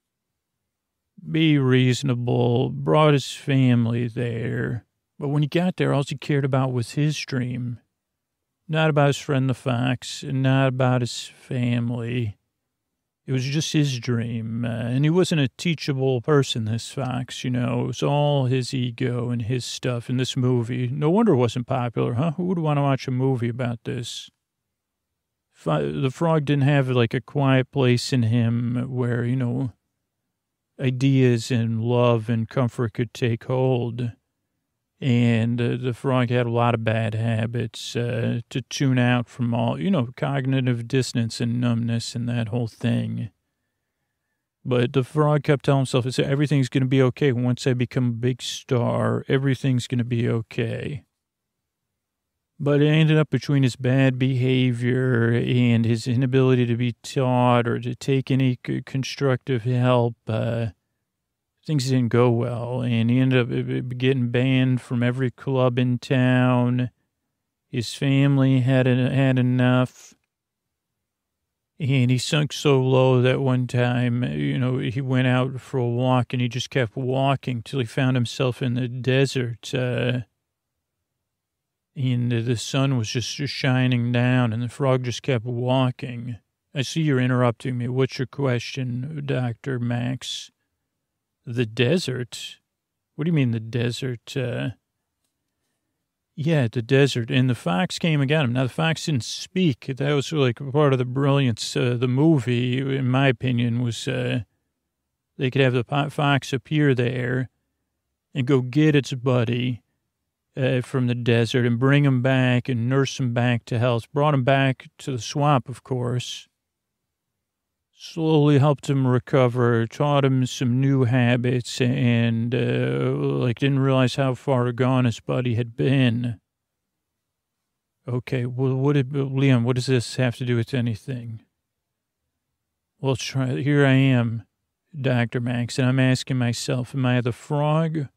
Be reasonable. Brought his family there. But when he got there, all he cared about was his dream. Not about his friend the fox, and not about his family. It was just his dream. And he wasn't a teachable person, this fox, you know. It was all his ego and his stuff in this movie. No wonder it wasn't popular, huh? Who would want to watch a movie about this? The frog didn't have, like, a quiet place in him where, you know, ideas and love and comfort could take hold. And the frog had a lot of bad habits to tune out from all, you know, cognitive dissonance and numbness and that whole thing. But the frog kept telling himself, everything's going to be okay. Once I become a big star, everything's going to be okay. But it ended up between his bad behavior and his inability to be taught or to take any constructive help, things didn't go well, and he ended up getting banned from every club in town. His family had enough, and he sunk so low that one time, you know, he went out for a walk, and he just kept walking till he found himself in the desert, and the sun was just shining down, and the frog just kept walking. I see you're interrupting me. What's your question, Dr. Max? The desert? What do you mean the desert? Yeah, the desert. And the fox came and got him. Now, the fox didn't speak. That was like part of the brilliance of the movie, in my opinion, was they could have the fox appear there and go get its buddy from the desert and bring him back and nurse him back to health. Brought him back to the swamp, of course. Slowly helped him recover, taught him some new habits, and, didn't realize how far gone his buddy had been. Okay, well, Leon, what does this have to do with anything? Well, here I am, Dr. Max, and I'm asking myself, am I the frog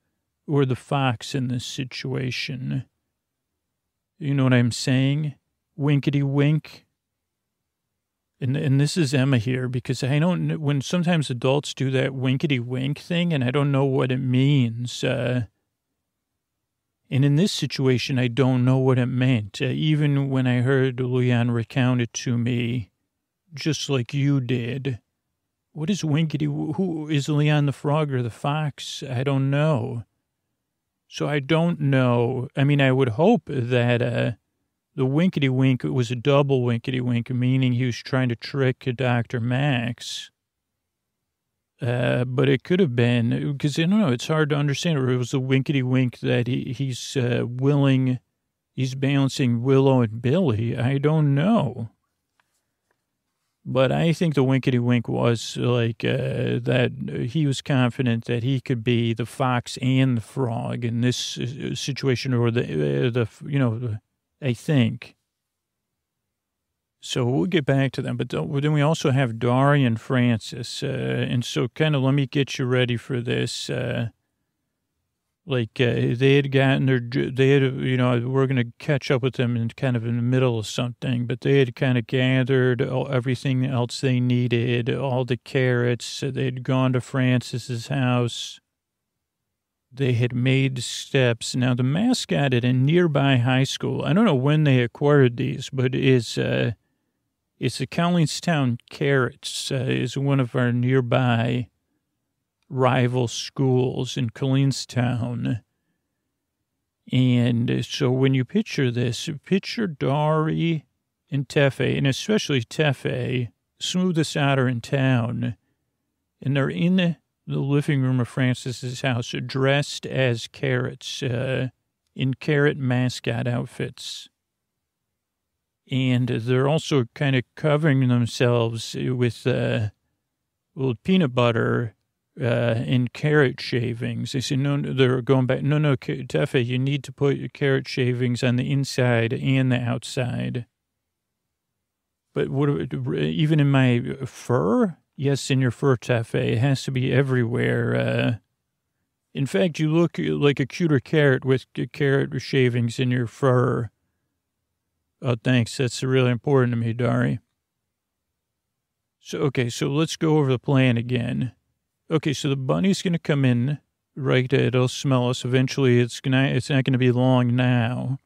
or the fox in this situation? You know what I'm saying? Winkety wink. And this is Emma here, because I don't, when sometimes adults do that winkety wink thing, and I don't know what it means. And in this situation, I don't know what it meant. Even when I heard Leon recount it to me, just like you did. What is winkety? Who is Leon, the frog or the fox? I don't know. So I don't know. I mean, I would hope that, the winkety wink was a double winkety wink, meaning he was trying to trick Dr. Max. But it could have been, because, I don't know, it's hard to understand. Or it was a winkety wink that he's balancing Willow and Billy. I don't know. But I think the winkety wink was like that he was confident that he could be the fox and the frog in this situation, or I think. So we'll get back to them. But then we also have Dari and Francis. And so kind of let me get you ready for this. They had gotten we're going to catch up with them in kind of in the middle of something, but they had kind of gathered everything else they needed, all the carrots. They had gone to Francis's house. They had made steps. Now, the mascot at a nearby high school, I don't know when they acquired these, but it's the Colleenstown Carrots, is one of our nearby rival schools in Colleenstown. And so when you picture this, picture Dari and Tefe, and especially Tefe, smoothest Otter in town. And they're in the living room of Francis's house, dressed as carrots, in carrot mascot outfits. And they're also kind of covering themselves with peanut butter and carrot shavings. They say, no, they're going back. No, Tefe, you need to put your carrot shavings on the inside and the outside. But even in my fur? Yes, in your fur, Tefe. It has to be everywhere. In fact, you look like a cuter carrot with carrot shavings in your fur. Oh, thanks. That's really important to me, Dari. So let's go over the plan again. Okay, so the bunny's going to come in, right? It'll smell us. Eventually, it's not going to be long now.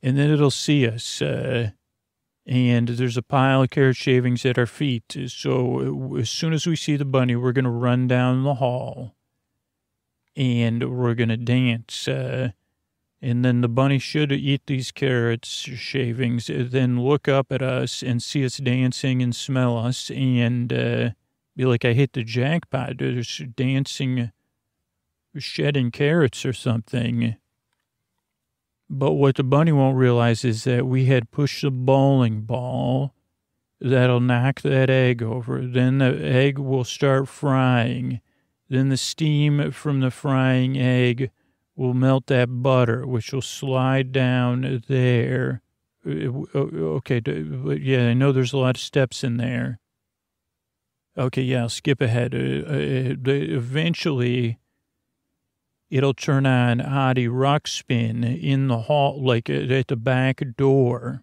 And then it'll see us. And there's a pile of carrot shavings at our feet. So as soon as we see the bunny, we're going to run down the hall. And we're going to dance. And then the bunny should eat these carrots shavings, then look up at us and see us dancing and smell us and be like, I hit the jackpot. There's dancing, shedding carrots or something. But what the bunny won't realize is that we had pushed the bowling ball that'll knock that egg over. Then the egg will start frying. Then the steam from the frying egg will melt that butter, which will slide down there. Okay, yeah, I know there's a lot of steps in there. Okay, yeah, I'll skip ahead. Eventually, it'll turn on Audie Ruxpin in the hall, like at the back door.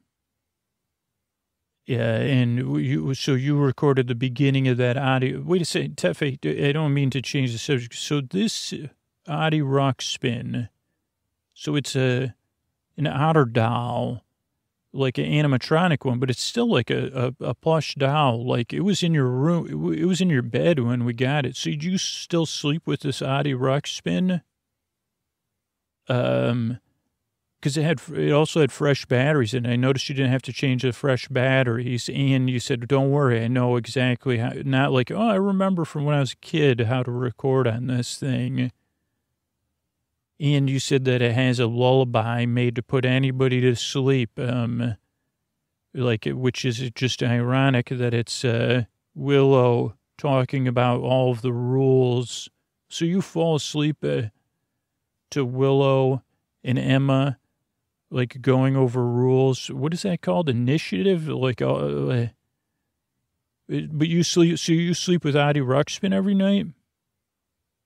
Yeah, and you recorded the beginning of that audio. Wait a second, Tefe, I don't mean to change the subject. So this Audie Ruxpin, so it's an otter doll, like an animatronic one, but it's still like a plush doll. Like it was in your room, it was in your bed when we got it. So did you still sleep with this Audie Ruxpin? Because it also had fresh batteries, and I noticed you didn't have to change the fresh batteries. And you said, "Don't worry, I know exactly how." Not like, "Oh, I remember from when I was a kid how to record on this thing." And you said that it has a lullaby made to put anybody to sleep. Which is just ironic that it's Willow talking about all of the rules. So you fall asleep to Willow and Emma, like going over rules. What is that called? Initiative? But you sleep. So you sleep with Audie Ruxpin every night?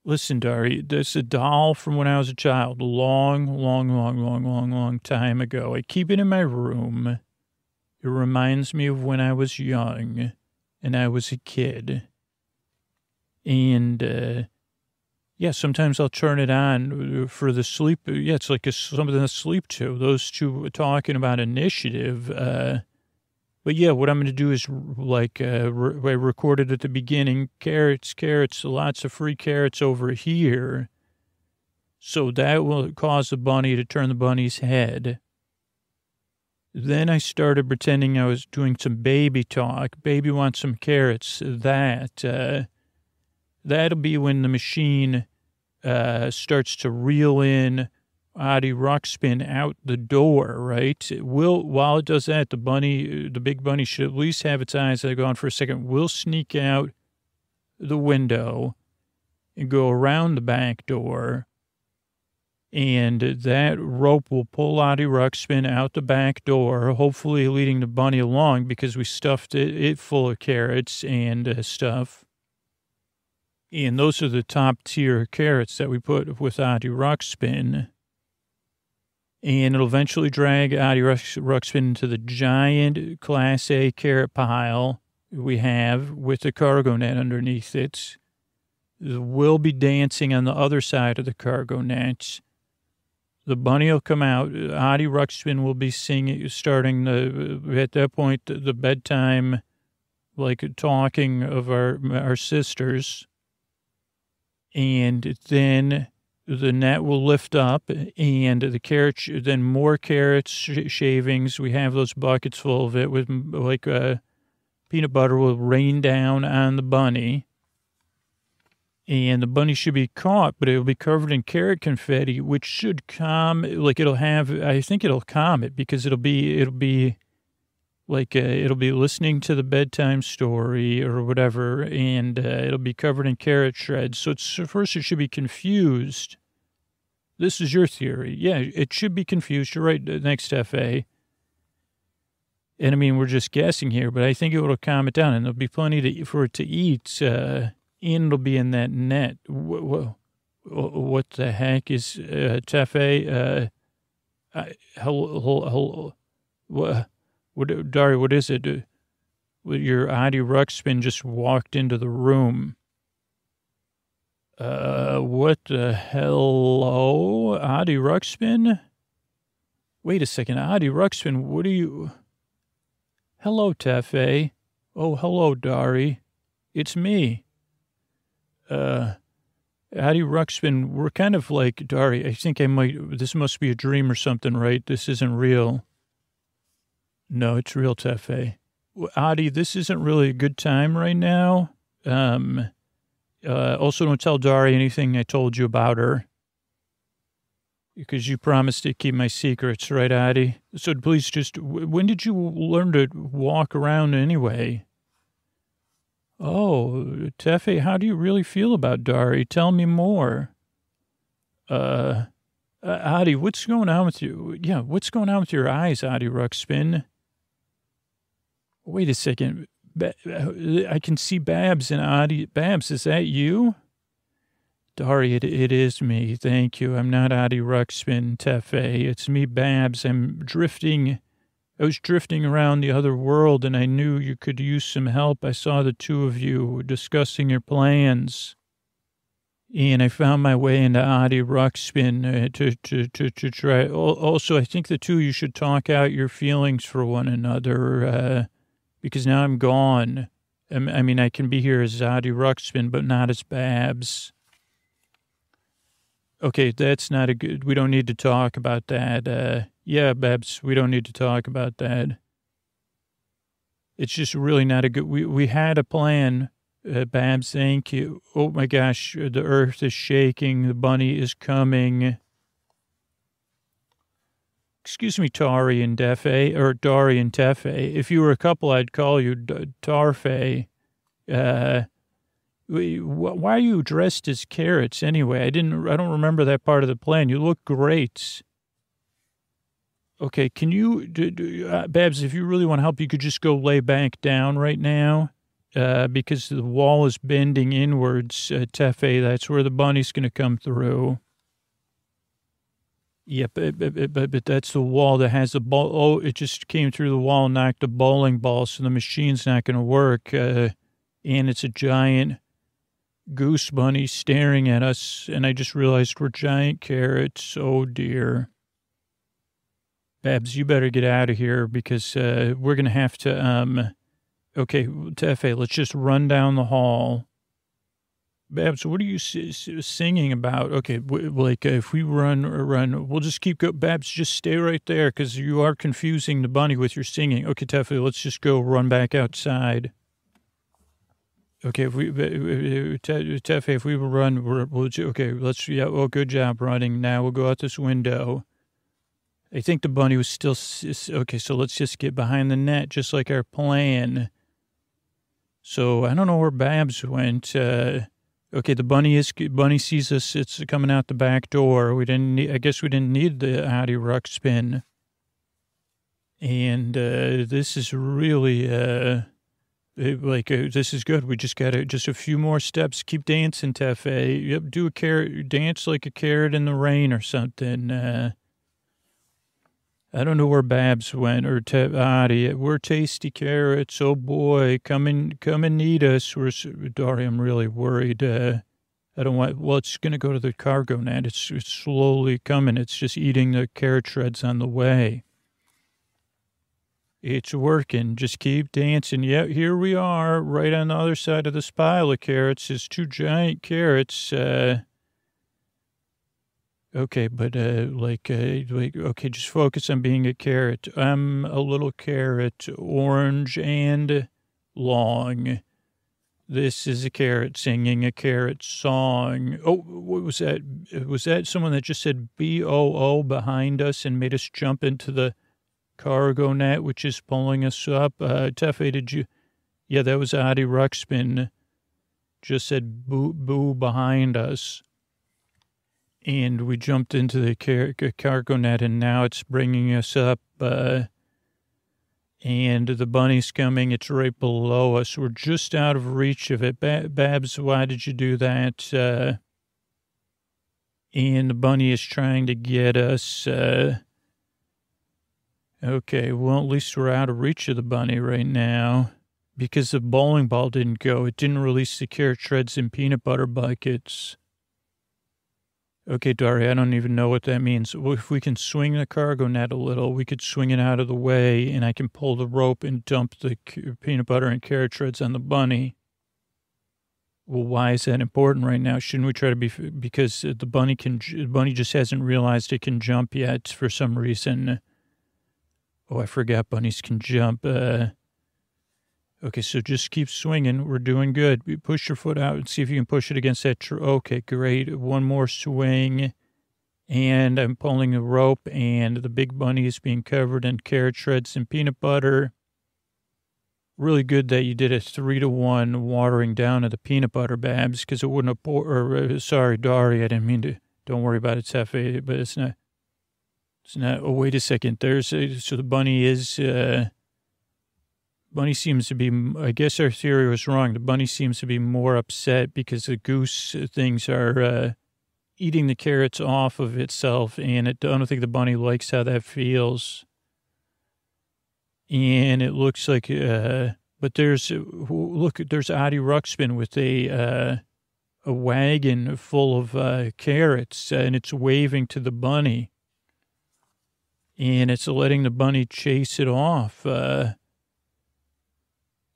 Listen, Dari, that's a doll from when I was a child, long time ago. I keep it in my room. It reminds me of when I was young and I was a kid. And, yeah, sometimes I'll turn it on for the sleep. Yeah, it's like something to sleep to. Those two talking about initiative. But yeah, what I'm going to do is I recorded at the beginning, carrots, lots of free carrots over here. So that will cause the bunny to turn the bunny's head. Then I started pretending I was doing some baby talk. Baby wants some carrots. That'll be when the machine starts to reel in Audie Ruxpin out the door, right? While it does that, the big bunny should at least have its eyes that go on for a second. We'll sneak out the window and go around the back door. And that rope will pull Audie Ruxpin out the back door, hopefully leading the bunny along because we stuffed it full of carrots and stuff. And those are the top tier carrots that we put with Audie Ruxpin. And it'll eventually drag Audie Ruxpin into the giant Class A carrot pile we have with the cargo net underneath it. We'll be dancing on the other side of the cargo net. The bunny will come out. Audie Ruxpin will be singing, starting at that point, the bedtime, like talking of our sisters. And then the net will lift up and the carrots, then more carrots, shavings. We have those buckets full of it with like peanut butter will rain down on the bunny. And the bunny should be caught, but it'll be covered in carrot confetti, which should calm, like I think it'll calm it because it'll be listening to the bedtime story or whatever, and it'll be covered in carrot shreds. So first it should be confused. This is your theory. Yeah, it should be confused. You're right, next FA. And I mean, we're just guessing here, but I think it will calm it down, and there'll be plenty for it to eat, and it'll be in that net. What the heck is Tefe? Hello, what, Dari, what is it? Your Audie Ruxpin just walked into the room. What the hello? Audie Ruxpin? Wait a second, Audie Ruxpin, what are you? Hello, Tefe. Oh, hello, Dari. It's me. Audie Ruxpin, we're kind of like, Dari, I think this must be a dream or something, right? This isn't real. No, it's real, Tefe. Audie, this isn't really a good time right now. Also, don't tell Dari anything I told you about her. Because you promised to keep my secrets, right, Audie? So please just, when did you learn to walk around anyway? Oh, Tefe, how do you really feel about Dari? Tell me more. Audie, what's going on with you? Yeah, what's going on with your eyes, Audie Ruxpin? Wait a second. I can see Babs and Audie. Babs, is that you? Dari, it is me. Thank you. I'm not Audie Ruxpin, Tefe. It's me, Babs. I was drifting around the other world, and I knew you could use some help. I saw the two of you discussing your plans, and I found my way into Audie Ruxpin to try. Also, I think the two of you should talk out your feelings for one another, because now I'm gone. I mean, I can be here as Audie Ruxpin, but not as Babs. Okay, that's not we don't need to talk about that. Yeah, Babs, we don't need to talk about that. It's just really not a good, we had a plan, Babs, thank you. Oh my gosh, the earth is shaking, the bunny is coming. Excuse me, Tari and Defe, or Dari and Tefe. If you were a couple, I'd call you Tarfe. Why are you dressed as carrots anyway? I don't remember that part of the plan. You look great. Okay, can you, Babs, if you really want to help, you could just go lay back down right now, because the wall is bending inwards, Tefe. That's where the bunny's going to come through. Yep, but that's the wall that has the ball. Oh, it just came through the wall and knocked a bowling ball, so the machine's not going to work. And it's a giant goose bunny staring at us, and I just realized we're giant carrots. Oh, dear. Babs, you better get out of here because we're going to have to, okay, Tefe, let's just run down the hall. Babs, what are you singing about? Okay, like if we run, we'll just keep going. Babs, just stay right there because you are confusing the bunny with your singing. Okay, Tefe, let's just go run back outside. Okay, if we, Tefe, if we run, okay, yeah, oh, good job running. Now we'll go out this window. I think the bunny was still, okay, so let's just get behind the net, just like our plan. So I don't know where Babs went. Okay, the bunny sees us. It's coming out the back door. I guess we didn't need the Audi ruck spin. And this is really, this is good. We just got just a few more steps. Keep dancing, Tefe. Yep, do a carrot, dance like a carrot in the rain or something. I don't know where Babs went or Adi. We're tasty carrots. Oh boy, come and eat us. Dari, I'm really worried. I don't want, well, it's going to go to the cargo net. It's slowly coming. It's just eating the carrot shreds on the way. It's working. Just keep dancing. Yeah, here we are, right on the other side of this pile of carrots. There's two giant carrots. Okay, but okay, just focus on being a carrot. I'm a little carrot, orange and long. This is a carrot singing a carrot song. Oh, what was that? Was that someone that just said BOO behind us and made us jump into the cargo net, which is pulling us up? Tefe, did you? Yeah, that was Adi Ruxpin. Just said boo behind us. And we jumped into the cargo net, and now it's bringing us up. And the bunny's coming. It's right below us. We're just out of reach of it. Babs, why did you do that? And the bunny is trying to get us. Okay, well, at least we're out of reach of the bunny right now. Because the bowling ball didn't go. It didn't release the carrot shreds and peanut butter buckets. Okay, Dari, I don't even know what that means. Well, if we can swing the cargo net a little, we could swing it out of the way, and I can pull the rope and dump the peanut butter and carrot shreds on the bunny. Well, why is that important right now? Shouldn't we try to be, because the bunny just hasn't realized it can jump yet for some reason. Oh, I forgot bunnies can jump. Okay, so just keep swinging. We're doing good. Push your foot out and see if you can push it against that tree. Okay, great. One more swing. And I'm pulling the rope, and the big bunny is being covered in carrot shreds and peanut butter. Really good that you did a 3-to-1 watering down of the peanut butter, Babs, because it wouldn't have, sorry, Dari, I didn't mean to, don't worry about it, Tefe, but it's not, oh, wait a second. So the bunny is, bunny seems to be, I guess our theory was wrong. The bunny seems to be more upset because the goose things are eating the carrots off of itself, and I don't think the bunny likes how that feels. And it looks like, but there's Adi Ruxpin with a wagon full of carrots, and it's waving to the bunny. And it's letting the bunny chase it off.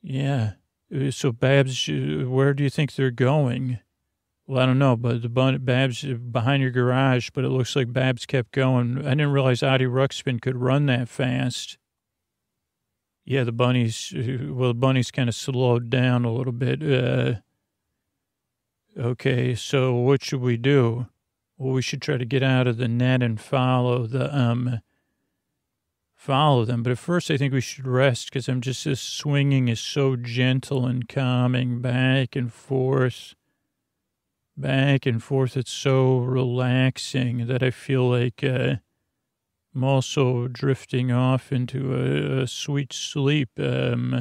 Yeah. So Babs, where do you think they're going? Well, I don't know, but Babs behind your garage, but it looks like Babs kept going. I didn't realize Adi Ruxpin could run that fast. Yeah, the bunny's kind of slowed down a little bit. Okay, so what should we do? Well, we should try to get out of the net and follow them. But at first I think we should rest, because this swinging is so gentle and calming, back and forth. It's so relaxing that I feel like I'm also drifting off into a sweet sleep. Yeah.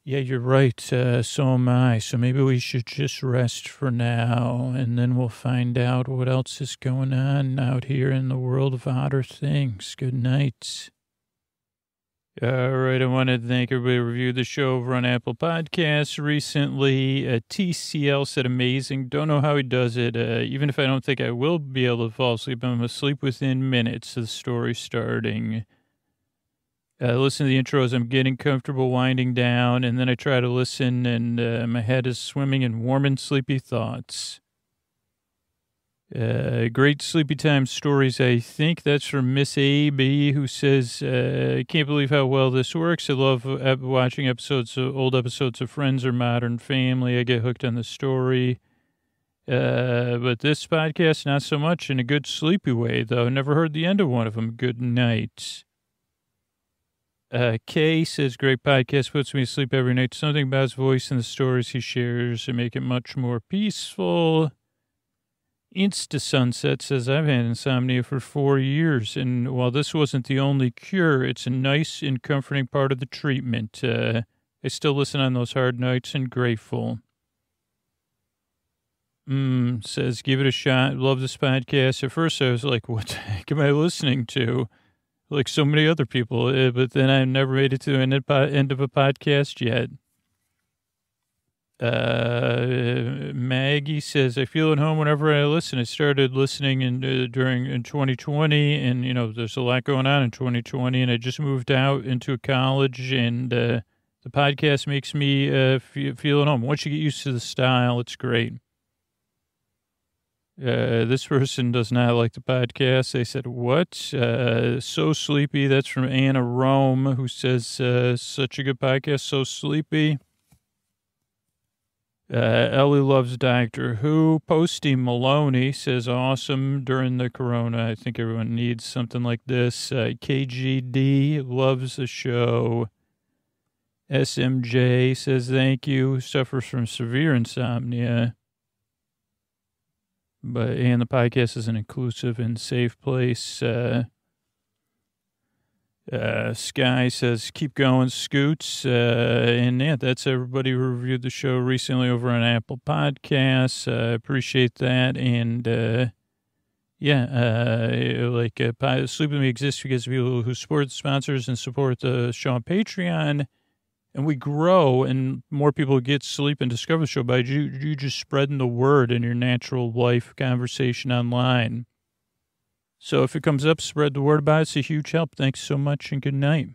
Yeah, you're right. So am I. So maybe we should just rest for now, and then we'll find out what else is going on out here in the world of Otter things. Good night. All right, I want to thank everybody who reviewed the show over on Apple Podcasts recently. TCL said amazing. Don't know how he does it. Even if I don't think I will be able to fall asleep, I'm asleep within minutes of the story starting. Listen to the intro as I'm getting comfortable winding down, and then I try to listen, and my head is swimming in warm and sleepy thoughts. Great sleepy time stories. I think that's from Miss A.B., who says, I can't believe how well this works. I love watching old episodes of Friends or Modern Family. I get hooked on the story. But this podcast, not so much, in a good sleepy way, though. Never heard the end of one of them. Good night. Kay says, great podcast, puts me to sleep every night. Something about his voice and the stories he shares to make it much more peaceful. Insta Sunset says, I've had insomnia for 4 years, and while this wasn't the only cure, it's a nice and comforting part of the treatment. I still listen on those hard nights and grateful. Says, give it a shot. Love this podcast. At first I was like, what the heck am I listening to? Like so many other people, but then I never made it to an end of a podcast yet. Maggie says, I feel at home whenever I listen. I started listening in 2020, and, you know, there's a lot going on in 2020, and I just moved out into college, and the podcast makes me feel at home. Once you get used to the style, it's great. This person does not like the podcast. They said, what? So sleepy. That's from Anna Rome, who says, such a good podcast, so sleepy. Ellie loves Doctor Who. Posty Maloney says, awesome during the corona. I think everyone needs something like this. KGD loves the show. SMJ says, thank you. Suffers from severe insomnia. And the podcast is an inclusive and safe place. Sky says, keep going, Scoots. And yeah, that's everybody who reviewed the show recently over on Apple Podcasts. Appreciate that. And Sleep With Me exists because of people who support the sponsors and support the show on Patreon. And we grow, and more people get sleep and discover the show by you just spreading the word in your natural life conversation online. So if it comes up, spread the word about it. It's a huge help. Thanks so much, and good night.